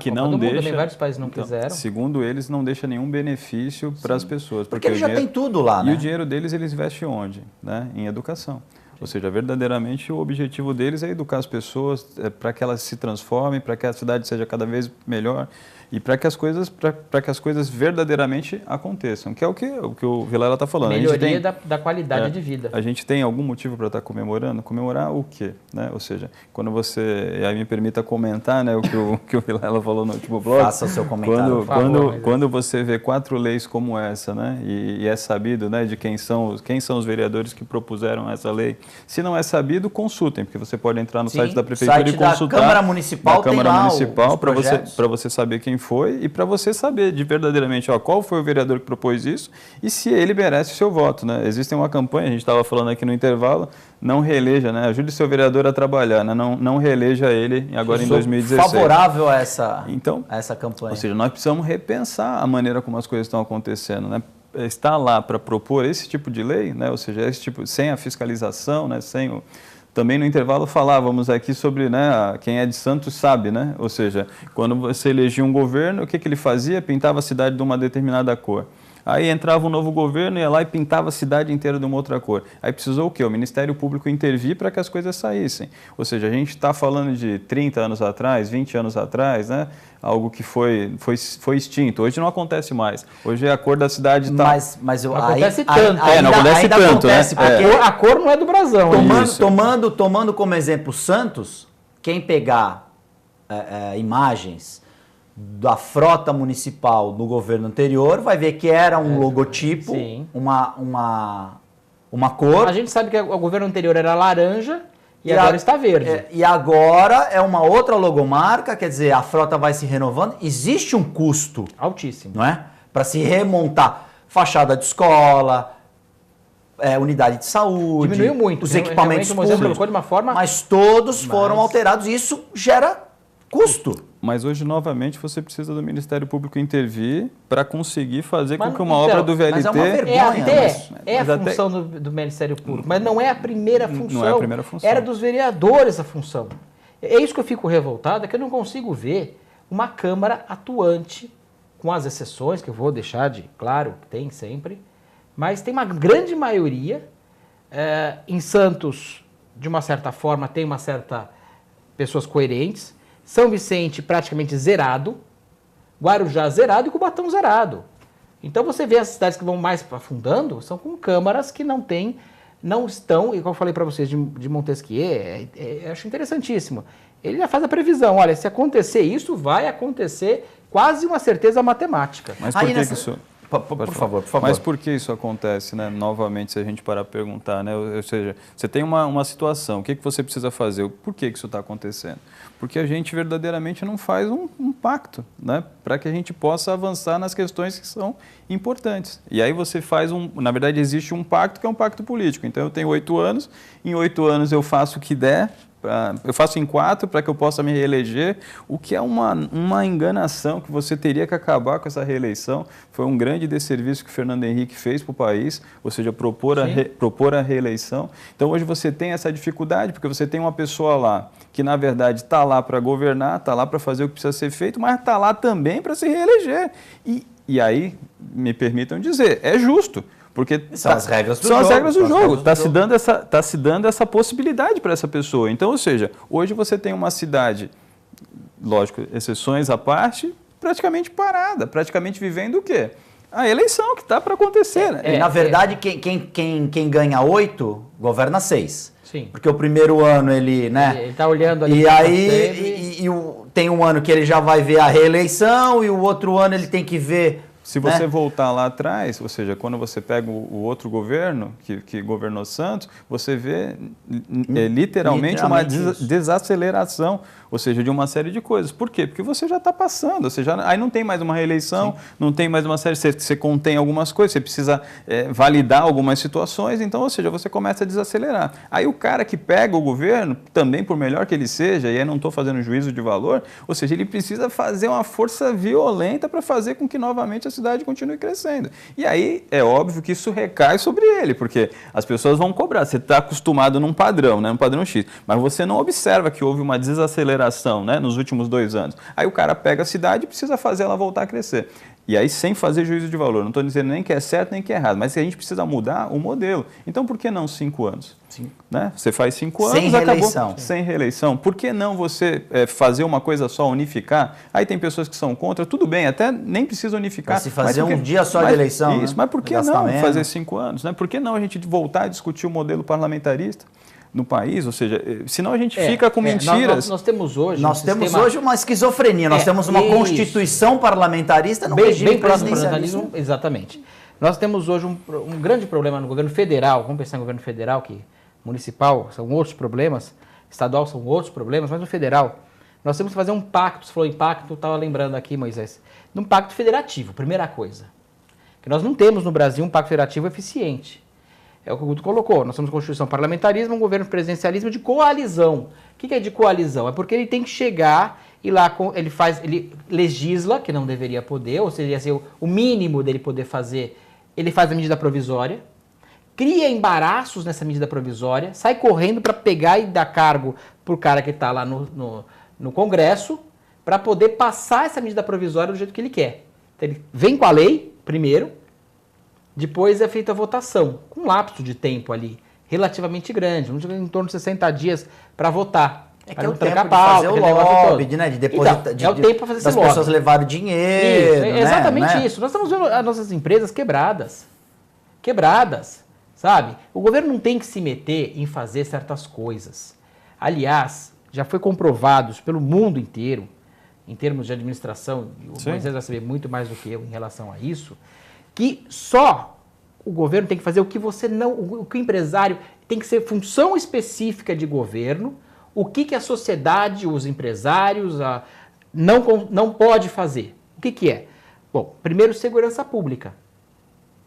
que Copa não do deixa. Mundo, também vários países não então, quiseram. Segundo eles, não deixa nenhum benefício para as pessoas. Porque eles já têm tudo lá, né? E o dinheiro deles, eles investem onde? Né? Em educação. Ou seja, verdadeiramente o objetivo deles é educar as pessoas para que elas se transformem, para que a cidade seja cada vez melhor e para que as coisas verdadeiramente aconteçam, que é o que o Vilela está falando. Melhoria da qualidade de vida. A gente tem algum motivo para estar comemorando? Comemorar o quê? Né? Ou seja, quando você, aí me permita comentar, né, o que o Vilela falou no último blog. Faça o seu comentário. Quando você vê 4 leis como essa, né, e é sabido, né, de quem são os vereadores que propuseram essa lei, se não é sabido, consultem, porque você pode entrar no site da prefeitura e consultar. Da Câmara Municipal tem lá para você saber quem foi e para você saber de verdadeiramente qual foi o vereador que propôs isso e se ele merece o seu voto, né? Existe uma campanha, a gente estava falando aqui no intervalo, não reeleja, né? Ajude seu vereador a trabalhar, né? Não reeleja ele agora em 2016. Favorável a essa campanha. Ou seja, nós precisamos repensar a maneira como as coisas estão acontecendo, né? Está lá para propor esse tipo de lei, né? Ou seja, sem a fiscalização, né? Também no intervalo falávamos aqui sobre, né, quem é de Santos sabe, né? Ou seja, quando você elegia um governo, o que ele fazia? Pintava a cidade de uma determinada cor. Aí entrava um novo governo, ia lá e pintava a cidade inteira de uma outra cor. Aí precisou o quê? O Ministério Público intervir para que as coisas saíssem. Ou seja, a gente está falando de 30 anos atrás, 20 anos atrás, né? Algo que foi extinto. Hoje não acontece mais. Hoje a cor da cidade está... Mas não acontece tanto. Não acontece tanto, né? Porque a cor não é do brasão. Tomando como exemplo Santos, quem pegar imagens da frota municipal do governo anterior vai ver que era um logotipo, uma uma cor. A gente sabe que o governo anterior era laranja e agora está verde. E agora é uma outra logomarca, quer dizer, a frota vai se renovando. Existe um custo, Altíssimo. não é? Para se remontar fachada de escola, unidade de saúde, Diminuiu muito. os Realmente, equipamentos o Moisés públicos, colocou de uma forma... mas todos foram alterados e isso gera custo. Mas hoje, novamente, você precisa do Ministério Público intervir para conseguir fazer Mas, com que uma então, obra do VLT... mas é uma vergonha. É a função do Ministério Público, mas não é a primeira função. Não é a primeira função. Era dos vereadores a função. É isso que eu fico revoltado, é que eu não consigo ver uma Câmara atuante, com as exceções, que eu vou deixar de claro, que tem sempre, mas tem uma grande maioria. Em Santos, de uma certa forma, tem uma certa... pessoas coerentes. São Vicente praticamente zerado, Guarujá zerado e Cubatão zerado. Então você vê as cidades que vão mais afundando, são com câmaras que não estão, e como eu falei para vocês de Montesquieu, eu acho interessantíssimo. Ele já faz a previsão, olha, se acontecer isso, vai acontecer quase uma certeza matemática. Mas por que isso... Por favor. Mas por que isso acontece, né? Novamente, se a gente parar para perguntar, né? Ou seja, você tem uma situação, o que você precisa fazer? Por que isso está acontecendo? Porque a gente verdadeiramente não faz um pacto, né? Para que a gente possa avançar nas questões que são importantes. E aí você faz na verdade, existe um pacto que é um pacto político. Então, eu tenho 8 anos, em 8 anos eu faço o que der, eu faço em 4 para que eu possa me reeleger, o que é uma enganação, que você teria que acabar com essa reeleição. Foi um grande desserviço que o Fernando Henrique fez para o país, ou seja, propor a reeleição. Então hoje você tem essa dificuldade, porque você tem uma pessoa lá que na verdade está lá para governar, está lá para fazer o que precisa ser feito, mas está lá também para se reeleger. E aí, me permitam dizer, é justo. Porque são as regras do jogo. São as regras do jogo. Está se dando essa possibilidade para essa pessoa. Então, ou seja, hoje você tem uma cidade, lógico, exceções à parte, praticamente parada, praticamente vivendo o quê? A eleição que está para acontecer. Né? E na verdade, quem ganha 8, governa 6. Sim. Porque o primeiro ano ele, né? Ele está olhando ali. E aí tem um ano que ele já vai ver a reeleição e o outro ano ele tem que ver. Se você voltar lá atrás, ou seja, quando você pega o outro governo que governou Santos, você vê literalmente uma desaceleração, ou seja, de uma série de coisas. Por quê? Porque você já está passando, aí não tem mais uma reeleição, sim, não tem mais uma série, você contém algumas coisas, você precisa validar algumas situações, então, ou seja, você começa a desacelerar. Aí o cara que pega o governo, também por melhor que ele seja, e aí não estou fazendo juízo de valor, ou seja, ele precisa fazer uma força violenta para fazer com que novamente a cidade continue crescendo. E aí é óbvio que isso recai sobre ele, porque as pessoas vão cobrar. Você está acostumado num padrão, né, num padrão X, mas você não observa que houve uma desaceleração, né, nos últimos 2 anos. Aí o cara pega a cidade e precisa fazer ela voltar a crescer. E aí sem fazer juízo de valor. Não estou dizendo nem que é certo nem que é errado, mas a gente precisa mudar o modelo. Então por que não 5 anos? Sim. Né? Você faz 5 anos, sem reeleição. Acabou sem reeleição. Por que não você fazer uma coisa só, unificar? Aí tem pessoas que são contra, tudo bem, até nem precisa unificar. Pra se fazer um dia só de eleição. Isso, né? Mas por que não fazer 5 anos? Né? Por que não a gente voltar a discutir o modelo parlamentarista no país? Ou seja, senão a gente fica com mentiras. Nós temos hoje hoje uma esquizofrenia. Nós temos uma constituição parlamentarista no regime presidencialismo. Exatamente. Nós temos hoje um grande problema no governo federal. Vamos pensar no governo federal, que municipal são outros problemas, estadual são outros problemas, mas no federal nós temos que fazer um pacto. Você falou em pacto, estava lembrando aqui, Moisés, num pacto federativo, primeira coisa. Que nós não temos no Brasil um pacto federativo eficiente. É o que o Guto colocou. Nós temos Constituição, parlamentarismo, um governo presidencialismo de coalizão. O que é de coalizão? É porque ele tem que chegar e lá ele legisla, que não deveria poder, ou seria ser o mínimo dele poder fazer, ele faz a medida provisória, cria embaraços nessa medida provisória, sai correndo para pegar e dar cargo para o cara que está lá no Congresso, para poder passar essa medida provisória do jeito que ele quer. Então, ele vem com a lei, primeiro, depois é feita a votação, com um lapso de tempo ali, relativamente grande, em torno de 60 dias para votar. É que é o tempo de fazer o lobby, né? De depositar, então, é o tempo para fazer esse lobby. Das pessoas levarem dinheiro, isso, é exatamente isso. Nós estamos vendo as nossas empresas quebradas, sabe? O governo não tem que se meter em fazer certas coisas. Aliás, já foi comprovado pelo mundo inteiro, em termos de administração, o Moisés vai saber muito mais do que eu em relação a isso, que só o governo tem que fazer o que você não, o que o empresário tem que ser função específica de governo, o que a sociedade, os empresários não pode fazer. O que é? Bom, primeiro, segurança pública.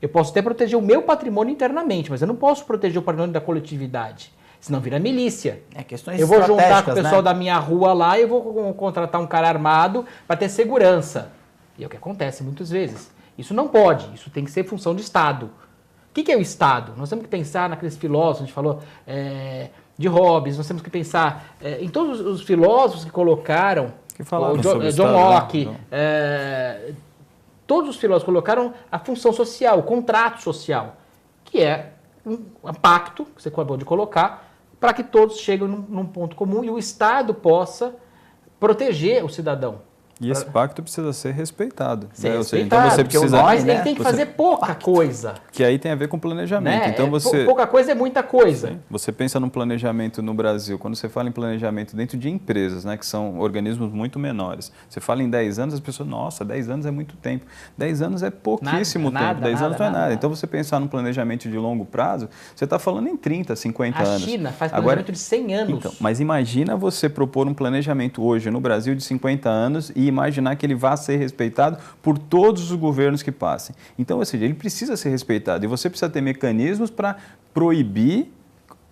Eu posso até proteger o meu patrimônio internamente, mas eu não posso proteger o patrimônio da coletividade, senão vira milícia. Questões eu vou juntar com o estratégicas, pessoal né? da minha rua lá e eu vou contratar um cara armado para ter segurança. E é o que acontece muitas vezes. Isso não pode, isso tem que ser função de Estado. O que é o Estado? Nós temos que pensar naqueles filósofos, a gente falou de Hobbes, nós temos que pensar em todos os filósofos que colocaram, Que falaram sobre John Estado, Locke, né? todos os filósofos colocaram a função social, o contrato social, que é um pacto, que você acabou de colocar, para que todos cheguem num ponto comum e o Estado possa proteger o cidadão. E esse pacto precisa ser respeitado. Ser né? Ou seja, respeitado, então você porque o precisa. nome, mas ele tem que Você- fazer pouca coisa. Que aí tem a ver com planejamento. Né? Então você. Pouca coisa é muita coisa. Sim. Você pensa no planejamento no Brasil, quando você fala em planejamento dentro de empresas, né, que são organismos muito menores, você fala em 10 anos, as pessoas, nossa, 10 anos é muito tempo. 10 anos é pouquíssimo Nada, tempo, 10 nada, anos não é nada. nada. Então você pensar no planejamento de longo prazo, você está falando em 30, 50 anos. A China faz Agora, planejamento de 100 anos. então, mas imagina você propor um planejamento hoje no Brasil de 50 anos e imaginar que ele vá ser respeitado por todos os governos que passem. Então, ou seja, ele precisa ser respeitado e você precisa ter mecanismos para proibir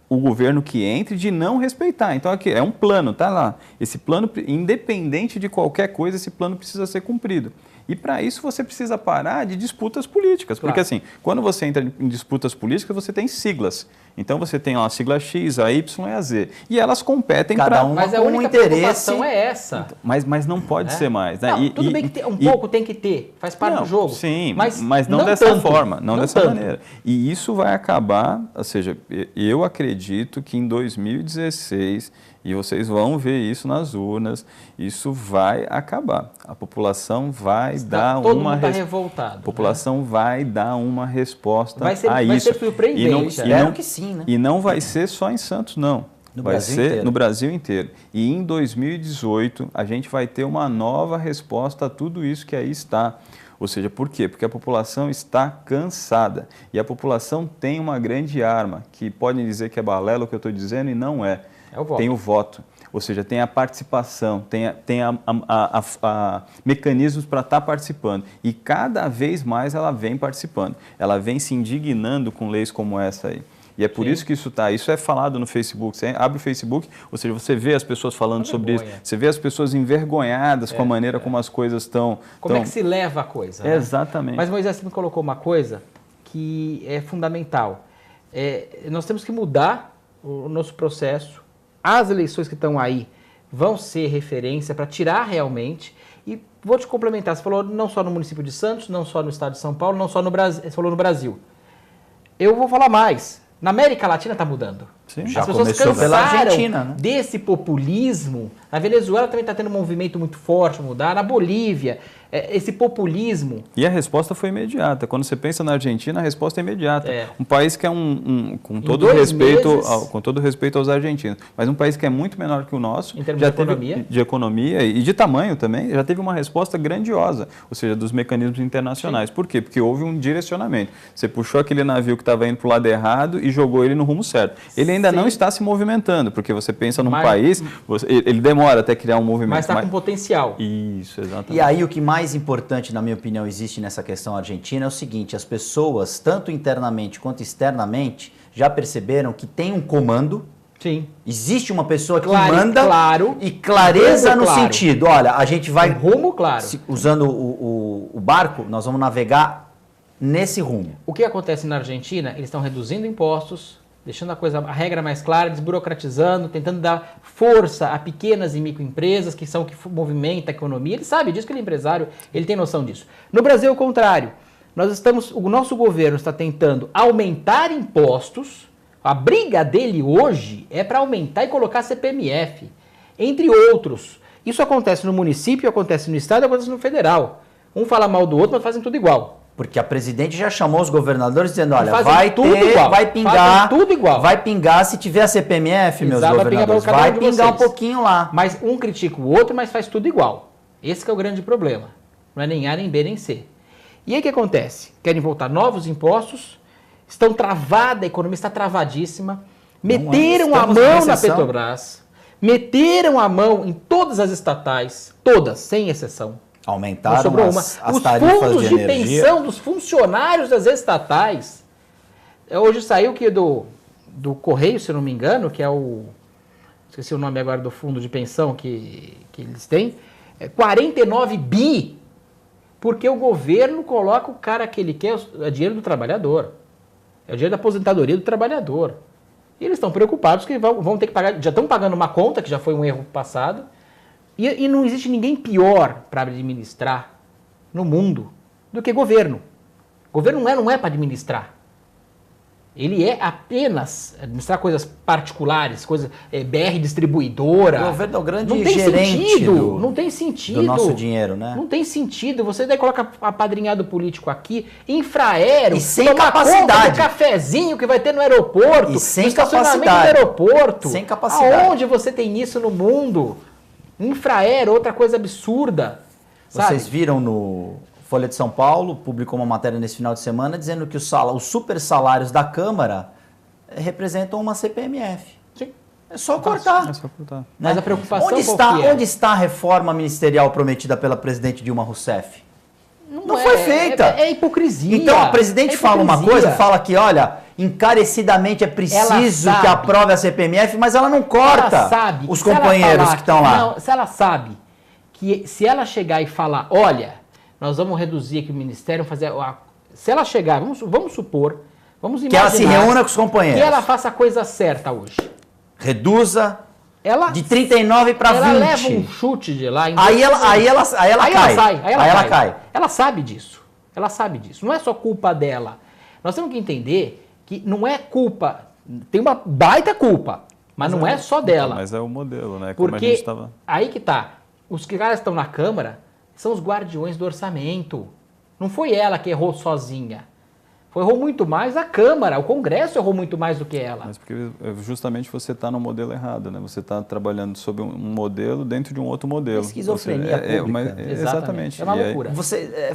o governo que entre de não respeitar. Então, aqui é um plano, tá lá. Esse plano, independente de qualquer coisa, esse plano precisa ser cumprido. E para isso você precisa parar de disputas políticas. Porque assim, quando você entra em disputas políticas, você tem siglas. Então você tem a sigla X, a Y e a Z. E elas competem Cada para... uma Mas a com um única interesse. preocupação é essa. Mas não pode ser mais. Né? Não, tudo bem que pouco tem que ter, faz parte Não, do jogo. Sim, mas não dessa tanto, forma, não dessa tanto. maneira. E isso vai acabar, ou seja, eu acredito que em 2016, e vocês vão ver isso nas urnas, isso vai acabar. A população vai dar todo uma mundo está revoltado. A população vai dar uma resposta Vai ser- a vai isso. ser surpreendente. E não, Espero que sim, né? e não vai ser só em Santos, não. No Vai Brasil ser inteiro. no Brasil inteiro. E em 2018, a gente vai ter uma nova resposta a tudo isso que aí está. Ou seja, por quê? Porque a população está cansada. E a população tem uma grande arma, que podem dizer que é balela o que eu estou dizendo, e não é. É o voto. Tem o voto. Ou seja, tem a participação, tem mecanismos para estar participando. E cada vez mais ela vem participando. Ela vem se indignando com leis como essa aí. E é por isso que isso é falado no Facebook. Você abre o Facebook, ou seja, você vê as pessoas falando sobre isso, você vê as pessoas envergonhadas com a maneira como as coisas estão... Como é que se leva a coisa? Né? Exatamente. Mas Moisés, você me colocou uma coisa que é fundamental. Nós temos que mudar o nosso processo. As eleições que estão aí vão ser referência para tirar realmente. E vou te complementar, você falou não só no município de Santos, não só no estado de São Paulo, não só no Brasil, você falou no Brasil. Eu vou falar mais. Na América Latina está mudando. Sim. Já As pessoas começou pela cansaram Argentina, né? desse populismo. Na Venezuela também está tendo um movimento muito forte mudar. Na Bolívia, esse populismo. E a resposta foi imediata. Quando você pensa na Argentina, a resposta é imediata. É. Um país que é com todo respeito aos argentinos, mas um país que é muito menor que o nosso, Em termos já de teve, economia. de economia e de tamanho também, já teve uma resposta grandiosa, ou seja, dos mecanismos internacionais. Por quê? Porque houve um direcionamento. Você puxou aquele navio que estava indo para o lado errado e jogou ele no rumo certo. Ele ainda não está se movimentando, porque você pensa num país, ele demora até criar um movimento. Mas está com potencial. Isso, exatamente. E aí o que mais importante, na minha opinião, existe nessa questão argentina é o seguinte: as pessoas, tanto internamente quanto externamente, já perceberam que tem um comando. Sim. Existe uma pessoa que Claro, manda claro. e clareza Rumo no claro. sentido, olha, a gente vai, Rumo claro. usando o barco, nós vamos navegar nesse rumo. O que acontece na Argentina? Eles estão reduzindo impostos, deixando a regra mais clara, desburocratizando, tentando dar força a pequenas e microempresas, que são o que movimenta a economia. Ele sabe disso, que ele é empresário, ele tem noção disso. No Brasil é o contrário. O nosso governo está tentando aumentar impostos. A briga dele hoje é para aumentar e colocar CPMF, entre outros. Isso acontece no município, acontece no estado, acontece no federal. Um fala mal do outro, mas fazem tudo igual. Porque a presidente já chamou os governadores dizendo, olha, Fazem vai tudo ter, igual. vai pingar, Fazem tudo igual. vai pingar se tiver a CPMF, meus Exato, vai pingar governadores, para cada vai um de pingar um vocês. pouquinho lá. Mas um critica o outro, mas faz tudo igual. Esse que é o grande problema. Não é nem A, nem B, nem C. E aí o que acontece? Querem voltar novos impostos, estão travada, a economia está travadíssima, meteram a estamos mão em na recessão. Petrobras, meteram a mão em todas as estatais, todas, sem exceção. Não Aumentaram sobrou as Os tarifas fundos de de energia. pensão dos funcionários das estatais. Hoje saiu que do Correio, se eu não me engano, que é o... Esqueci o nome agora do fundo de pensão que eles têm. 49 bi. Porque o governo coloca o cara que ele quer, é dinheiro do trabalhador. É o dinheiro da aposentadoria do trabalhador. E eles estão preocupados que vão ter que pagar, já estão pagando uma conta, que já foi um erro passado, e não existe ninguém pior para administrar no mundo do que governo. Governo não é para administrar. Ele é apenas administrar coisas particulares, coisas BR distribuidora. O governo é o grande não tem gerente sentido, não tem sentido. do nosso dinheiro, né? Não tem sentido. Você daí coloca apadrinhado político aqui, infraero, E sem toma capacidade. conta do cafezinho que vai ter no aeroporto, E sem no estacionamento capacidade. do aeroporto. Sem capacidade. Aonde você tem isso no mundo? Infraero, outra coisa absurda. Sabe? Vocês viram no Folha de São Paulo, publicou uma matéria nesse final de semana dizendo que os super salários da Câmara representam uma CPMF. Sim. É só cortar. É só cortar. né? Mas a preocupação onde qual está, que é? onde está a reforma ministerial prometida pela presidente Dilma Rousseff? Não é, foi feita. É hipocrisia. Então a presidente É fala uma hipocrisia. coisa, fala que, olha, encarecidamente é preciso Ela que sabe. aprove a CPMF, mas ela não corta Ela sabe os se ela companheiros falar que estão lá. Não, se ela sabe que se ela chegar e falar, olha, nós vamos reduzir aqui o ministério, se ela chegar, vamos supor, vamos Que imaginar ela se reúna com os companheiros. que ela faça a coisa certa hoje. Reduza Ela, de 39 para 20. ela leva um chute de lá. Aí ela cai. sai, aí ela ela cai. Ela sabe disso. Ela sabe disso. Não é só culpa dela. Nós temos que entender que não é culpa. Tem uma baita culpa, mas não é só dela. Mas é o modelo, né? Como a gente Porque estava... aí que tá. Os caras que estão na Câmara são os guardiões do orçamento. Não foi ela que errou sozinha. Errou muito mais a Câmara, o Congresso errou muito mais do que ela. Mas porque justamente você está no modelo errado, né? Você está trabalhando sob um modelo dentro de um outro modelo. Esquizofrenia pública. Exatamente. É uma E aí- loucura.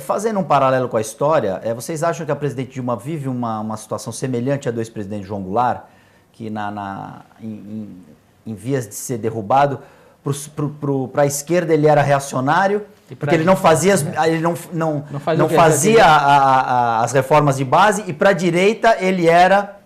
Fazendo um paralelo com a história, vocês acham que a presidente Dilma vive uma situação semelhante à do ex-presidente João Goulart, que em vias de ser derrubado, para a esquerda ele era reacionário, porque ele não fazia, não fazia as reformas de base, e para a direita ele era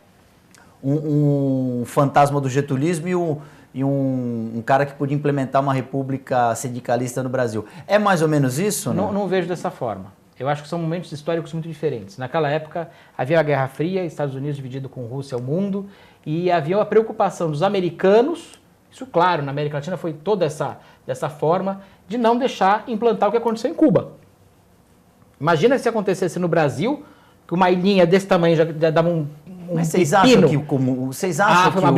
um fantasma do getulismo e um cara que podia implementar uma república sindicalista no Brasil. É mais ou menos isso? Não vejo dessa forma. Eu acho que são momentos históricos muito diferentes. Naquela época havia a Guerra Fria, Estados Unidos dividido com Rússia, o mundo, e havia a preocupação dos americanos, isso claro, na América Latina foi toda dessa forma, de não deixar implantar o que aconteceu em Cuba. Imagina se acontecesse no Brasil, que uma ilhinha desse tamanho já dava um Mas vocês pepino. acham que vocês acham foi que uma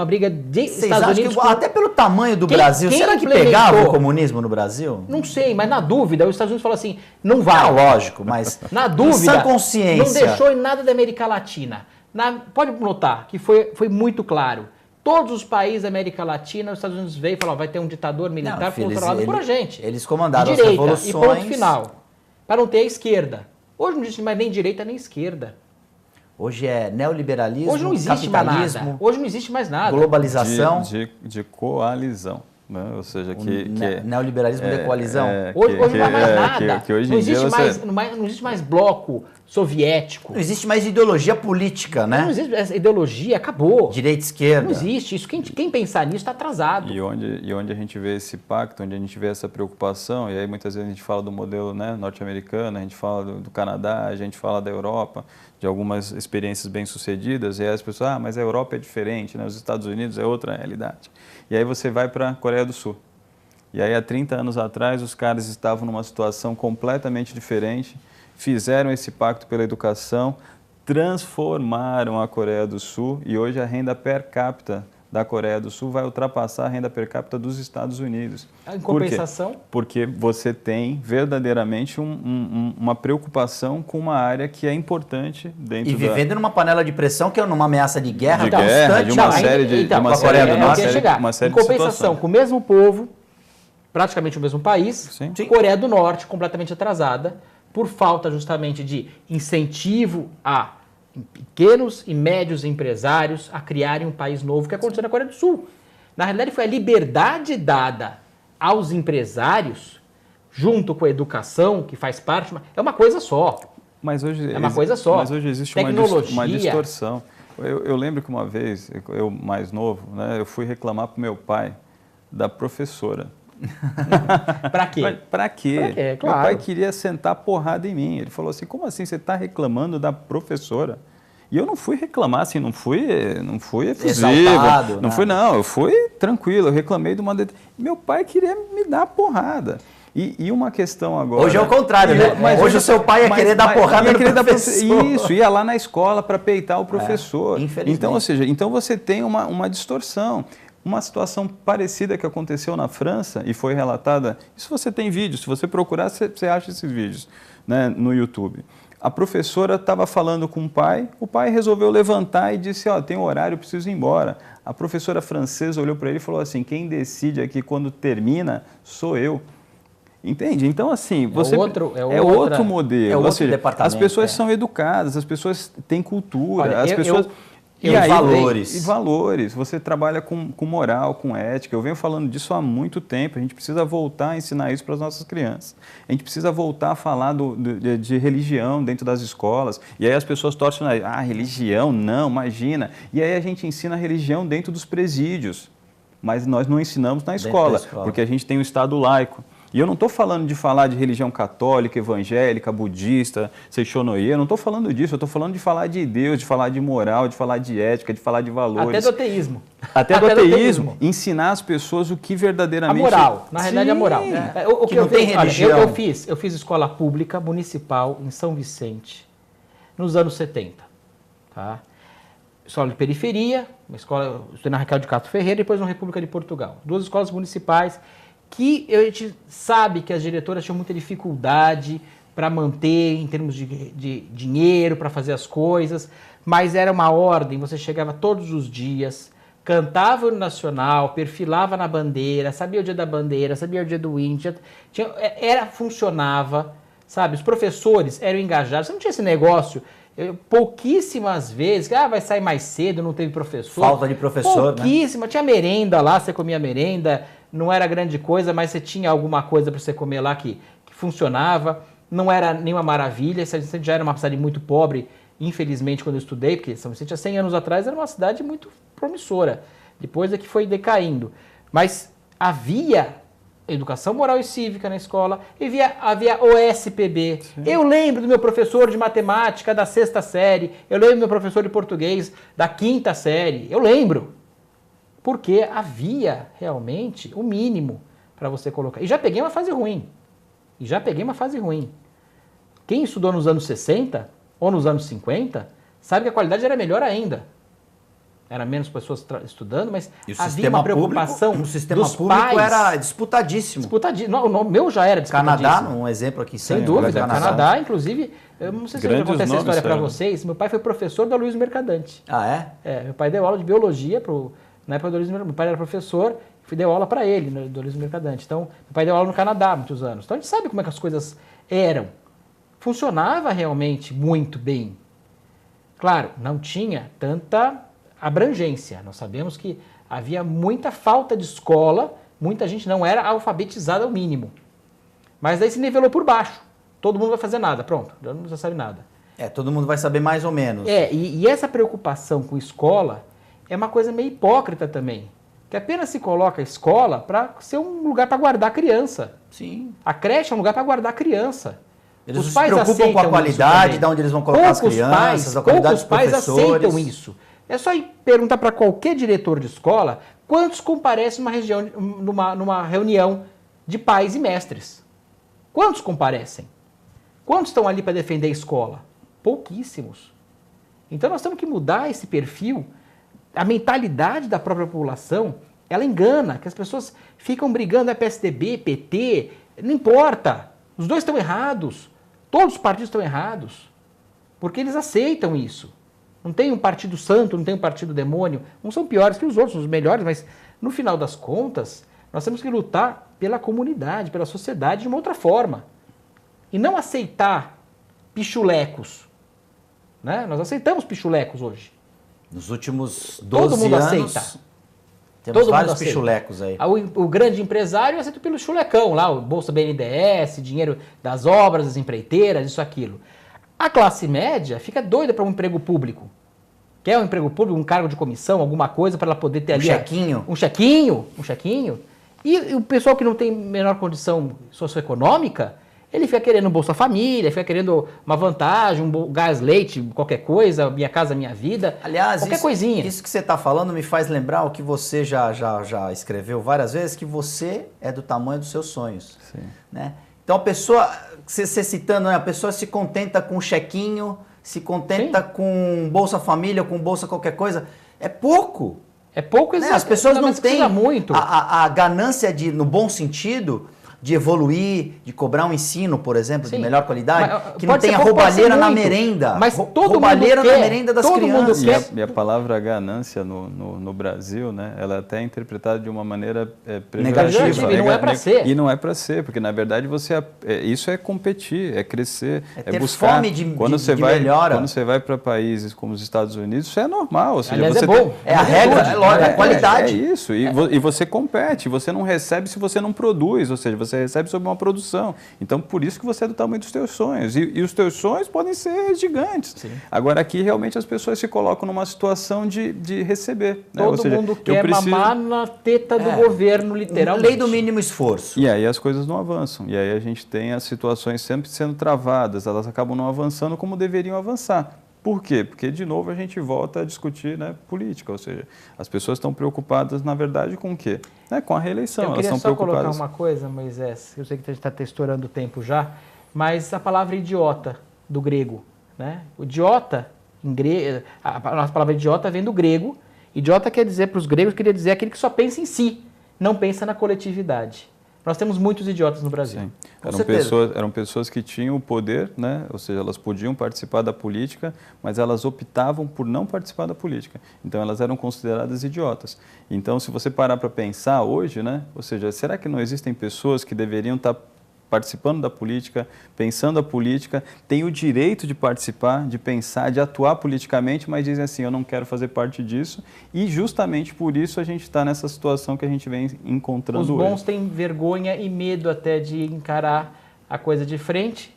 briga de vocês Estados acham Unidos que, até pelo tamanho do Quem- Brasil, quem será que implementou? pegava o comunismo no Brasil? Não sei, mas na dúvida, os Estados Unidos falou assim, não vai. Não, lógico, mas Na dúvida, sã consciência. não deixou em nada da América Latina. Pode notar que foi muito claro. Todos os países da América Latina, os Estados Unidos veio e falou, vai ter um ditador militar Não, filho, controlado por a gente. Eles comandaram de as direita, revoluções. e ponto final. Para não ter a esquerda. Hoje não existe mais nem direita nem esquerda. Hoje é neoliberalismo, Hoje não existe mais capitalismo, nada. Hoje não existe mais nada. globalização, de coalizão, né? Ou seja, neoliberalismo de coalizão. Hoje não há mais nada. Que hoje não, em dia existe você... não existe mais bloco soviético. Não existe mais ideologia política, né? Não existe essa ideologia, acabou. Direita e esquerda. Não existe isso. Quem pensar nisso está atrasado. E onde a gente vê esse pacto, onde a gente vê essa preocupação, e aí muitas vezes a gente fala do modelo, né, norte-americano, a gente fala do Canadá, a gente fala da Europa, de algumas experiências bem-sucedidas, e aí as pessoas, mas a Europa é diferente, né, os Estados Unidos é outra realidade. E aí você vai para a Coreia do Sul. E aí há 30 anos atrás os caras estavam numa situação completamente diferente, fizeram esse pacto pela educação, transformaram a Coreia do Sul e hoje a renda per capita da Coreia do Sul vai ultrapassar a renda per capita dos Estados Unidos. Em compensação? Porque você tem verdadeiramente uma preocupação com uma área que é importante dentro E vivendo numa panela de pressão, que é numa ameaça de guerra De constante. guerra, de uma Não, série de- então, de uma a série Coreia de- do uma Norte ia série- chegar. uma série Em de compensação, situações. com o mesmo povo, praticamente o mesmo país, Sim. Coreia do Norte completamente atrasada, por falta justamente de incentivo a pequenos e médios empresários a criarem um país novo, que aconteceu na Coreia do Sul. Na realidade, foi a liberdade dada aos empresários, junto com a educação, que faz parte, é uma coisa só. Mas hoje, é uma coisa só. Mas hoje existe uma distorção. Eu lembro que uma vez, eu mais novo, né, eu fui reclamar para o meu pai da professora. Para quê? Para quê? Pra quê? Claro. Meu pai queria sentar porrada em mim. Ele falou assim, como assim você está reclamando da professora? E eu não fui reclamar, assim, não fui efusivo, não, eu fui tranquilo, eu reclamei de uma... Meu pai queria me dar porrada. E uma questão agora... Hoje é o contrário, né? Mas hoje o seu pai ia querer dar porrada no professor. Isso, ia lá na escola para peitar o professor. Infelizmente. Então, ou seja, então você tem uma distorção. Uma situação parecida que aconteceu na França e foi relatada, isso você tem vídeo, se você procurar, você acha esses vídeos, né, no YouTube. A professora estava falando com o pai resolveu levantar e disse, tem um horário, eu preciso ir embora. A professora francesa olhou para ele e falou assim, quem decide aqui quando termina sou eu. Entende? Então, assim, você é outro modelo. É outro ou seja, departamento. as pessoas são educadas, as pessoas têm cultura, Olha, as pessoas... E aí, valores. E valores. Você trabalha com moral, com ética. Eu venho falando disso há muito tempo. A gente precisa voltar a ensinar isso para as nossas crianças. A gente precisa voltar a falar de religião dentro das escolas. E aí as pessoas torcem, religião? Não, imagina. E aí a gente ensina a religião dentro dos presídios. Mas nós não ensinamos na escola, porque a gente tem um Estado laico. E eu não estou falando de falar de religião católica, evangélica, budista, Seishonoye, eu não estou falando disso, eu estou falando de falar de Deus, de falar de moral, de falar de ética, de falar de valores. Até do ateísmo. Até do ateísmo. Ensinar as pessoas o que verdadeiramente... A moral, na realidade a moral. O que não tem religião. Eu fiz escola pública municipal em São Vicente, nos anos 70. Tá? Escola de periferia, uma escola, eu estudei na Raquel de Castro Ferreira, depois na República de Portugal. 2 escolas municipais que a gente sabe que as diretoras tinham muita dificuldade para manter em termos de dinheiro, para fazer as coisas, mas era uma ordem, você chegava todos os dias, cantava o nacional, perfilava na bandeira, sabia o dia da bandeira, sabia o dia do índio, funcionava, sabe? Os professores eram engajados, você não tinha esse negócio... pouquíssimas vezes, vai sair mais cedo, não teve professor. Falta de professor, pouquíssima, tinha merenda lá, você comia merenda, não era grande coisa, mas você tinha alguma coisa para você comer lá que funcionava, não era nenhuma maravilha, São Vicente já era uma cidade muito pobre, infelizmente, quando eu estudei, porque São Vicente há 100 anos atrás era uma cidade muito promissora, depois é que foi decaindo, mas havia educação moral e cívica na escola, havia OSPB. Sim. Eu lembro do meu professor de matemática da 6ª série, eu lembro do meu professor de português da 5ª série, eu lembro. Porque havia realmente o mínimo para você colocar. E já peguei uma fase ruim. Quem estudou nos anos 60 ou nos anos 50, sabe que a qualidade era melhor ainda. Era menos pessoas estudando, mas havia uma preocupação público, o sistema dos público pais. Era disputadíssimo. O meu já era disputadíssimo. Canadá, um exemplo aqui. Sem dúvida. Canadá, inclusive, eu não sei se eu já contei essa história para vocês, meu pai foi professor do Aloysio Mercadante. Ah, é? Meu pai deu aula de biologia, na época do Aloysio Mercadante. Meu pai era professor, deu aula para ele, do Aloysio Mercadante. Então, meu pai deu aula no Canadá há muitos anos. Então, a gente sabe como é que as coisas eram. Funcionava realmente muito bem. Claro, não tinha tanta abrangência. Nós sabemos que havia muita falta de escola, muita gente não era alfabetizada ao mínimo. Mas daí se nivelou por baixo. Todo mundo vai fazer nada, pronto, já não sabe nada. Todo mundo vai saber mais ou menos. E essa preocupação com escola é uma coisa meio hipócrita também. Que apenas se coloca a escola para ser um lugar para guardar a criança. Sim. A creche é um lugar para guardar a criança. Eles se preocupam com a qualidade, de onde eles vão colocar as crianças, a qualidade dos professores. Poucos pais aceitam isso. É só ir perguntar para qualquer diretor de escola quantos comparecem numa reunião de pais e mestres. Quantos comparecem? Quantos estão ali para defender a escola? Pouquíssimos. Então nós temos que mudar esse perfil. A mentalidade da própria população, ela engana, que as pessoas ficam brigando, PSDB, PT, não importa. Os dois estão errados. Todos os partidos estão errados. Porque eles aceitam isso. Não tem um partido santo, não tem um partido demônio. Uns são piores que os outros, os melhores, mas no final das contas, nós temos que lutar pela comunidade, pela sociedade de uma outra forma. E não aceitar pichulecos. né? Nós aceitamos pichulecos hoje. Nos últimos Todo 12 mundo anos, aceita. temos Todo vários mundo aceita. pichulecos aí. O grande empresário aceita pelo chulecão lá, o Bolsa BNDES, dinheiro das obras, das empreiteiras, isso, aquilo. A classe média fica doida para um emprego público. Quer um emprego público, um cargo de comissão, alguma coisa para ela poder ter ali... Chequinho. Um chequinho. E o pessoal que não tem menor condição socioeconômica, ele fica querendo um Bolsa Família, fica querendo uma vantagem, gás, leite, qualquer coisa, Minha Casa Minha Vida, Aliás, qualquer coisinha. Isso que você está falando me faz lembrar o que você já escreveu várias vezes, que você é do tamanho dos seus sonhos. Sim. Né? Então a pessoa, você citando, né, a pessoa se contenta com chequinho, se contenta com Bolsa Família, com Bolsa qualquer coisa, é pouco. É pouco, Né? exato. As pessoas não têm muito. a ganância de, no bom sentido, de evoluir, de cobrar um ensino, por exemplo, Sim. de melhor qualidade, Mas, que não pode ser tenha pouco, pode ser roubalheira na muito. merenda. Mas todo roubalheira mundo quer, na merenda das todo mundo crianças. quer. E a palavra ganância no Brasil, né, ela é até interpretada de uma maneira Negativa. E não é pra ser. E não é para ser, porque na verdade isso é competir, é crescer, É ter buscar. fome de Melhora. melhora. Quando você vai para países como os Estados Unidos, isso é normal. Ou seja, Aliás, você é bom. É a regra, é lógico, é qualidade. É isso. E você compete, você não recebe se você não produz, ou seja, você recebe sob uma produção. Então, por isso que você é do tamanho dos teus sonhos. E os teus sonhos podem ser gigantes. Sim. Agora, aqui, realmente, as pessoas se colocam numa situação de receber. Né? Ou Todo seja, mundo eu quer preciso- mamar na teta do governo, literalmente. Lei do mínimo esforço. E aí as coisas não avançam. E aí a gente tem as situações sempre sendo travadas, elas acabam não avançando como deveriam avançar. Por quê? Porque, de novo, a gente volta a discutir, né, política, ou seja, as pessoas estão preocupadas, na verdade, com o quê? Né, com a reeleição. Eu Elas queria estão só colocar preocupadas. uma coisa, Moisés, eu sei que a gente está estourando o tempo já, mas a palavra idiota, do grego, né? O idiota, a nossa palavra idiota vem do grego. Idiota quer dizer, para os gregos, queria dizer aquele que só pensa em si, não pensa na coletividade. Nós temos muitos idiotas no Brasil. Sim. Com certeza. Eram pessoas que tinham o poder, né? Ou seja, elas podiam participar da política, mas elas optavam por não participar da política. Então, elas eram consideradas idiotas. Então, se você parar para pensar hoje, né? Ou seja, será que não existem pessoas que deveriam estar participando da política, pensando a política, têm o direito de participar, de pensar, de atuar politicamente, mas dizem assim, eu não quero fazer parte disso, e justamente por isso a gente está nessa situação que a gente vem encontrando Os hoje. bons têm vergonha e medo até de encarar a coisa de frente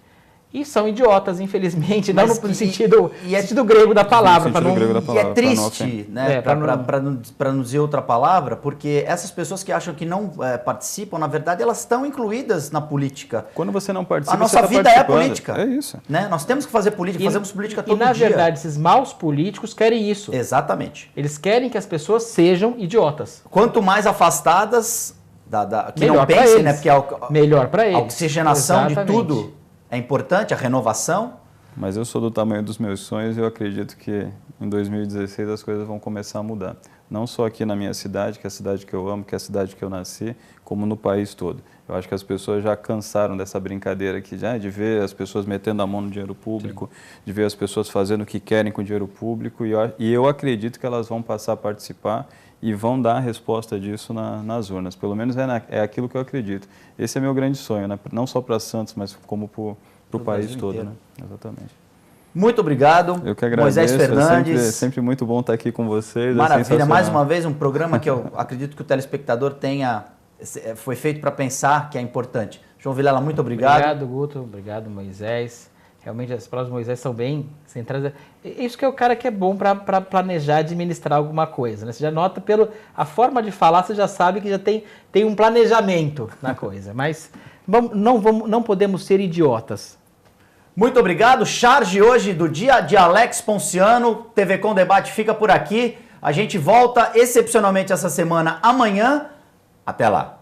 e são idiotas, infelizmente, não Mas no sentido e é- sentido grego da palavra. No pra sentido não- grego da E palavra, é pra não triste, ofender. né? É, Para não dizer outra palavra, porque essas pessoas que acham que não participam, na verdade, elas estão incluídas na política. Quando você não participa, A nossa você tá vida é participando. política. É isso. Né? Nós temos que fazer política, fazemos política todo e, na dia. verdade, esses maus políticos querem isso. Exatamente. Eles querem que as pessoas sejam idiotas. Quanto mais afastadas, que Melhor não pra pensem, eles. né? Porque Melhor para a eles. oxigenação de Exatamente. tudo é importante, a renovação. Mas eu sou do tamanho dos meus sonhos e eu acredito que em 2016 as coisas vão começar a mudar. Não só aqui na minha cidade, que é a cidade que eu amo, que é a cidade que eu nasci, como no país todo. Eu acho que as pessoas já cansaram dessa brincadeira aqui, de ver as pessoas metendo a mão no dinheiro público, de ver as pessoas fazendo o que querem com o dinheiro público, e eu acredito que elas vão passar a participar e vão dar a resposta disso nas urnas. Pelo menos é aquilo que eu acredito. Esse é meu grande sonho, né? Não só para Santos, mas como para o país Brasil todo. inteiro. Né? Exatamente. Muito obrigado, Eu que agradeço. Moisés Fernandes. É sempre muito bom estar aqui com vocês. Maravilha, mais uma vez um programa que eu acredito que o telespectador foi feito para pensar, que é importante. João Vilela, muito obrigado. Obrigado, Guto. Obrigado, Moisés. Realmente as palavras do Moisés são bem centrais. Isso que é o cara que é bom para planejar, administrar alguma coisa. Né? Você já nota a forma de falar, você já sabe que já tem um planejamento na coisa. Mas não podemos ser idiotas. Muito obrigado. Charge hoje do dia de Alex Ponciano. TV Com Debate fica por aqui. A gente volta excepcionalmente essa semana amanhã. Até lá.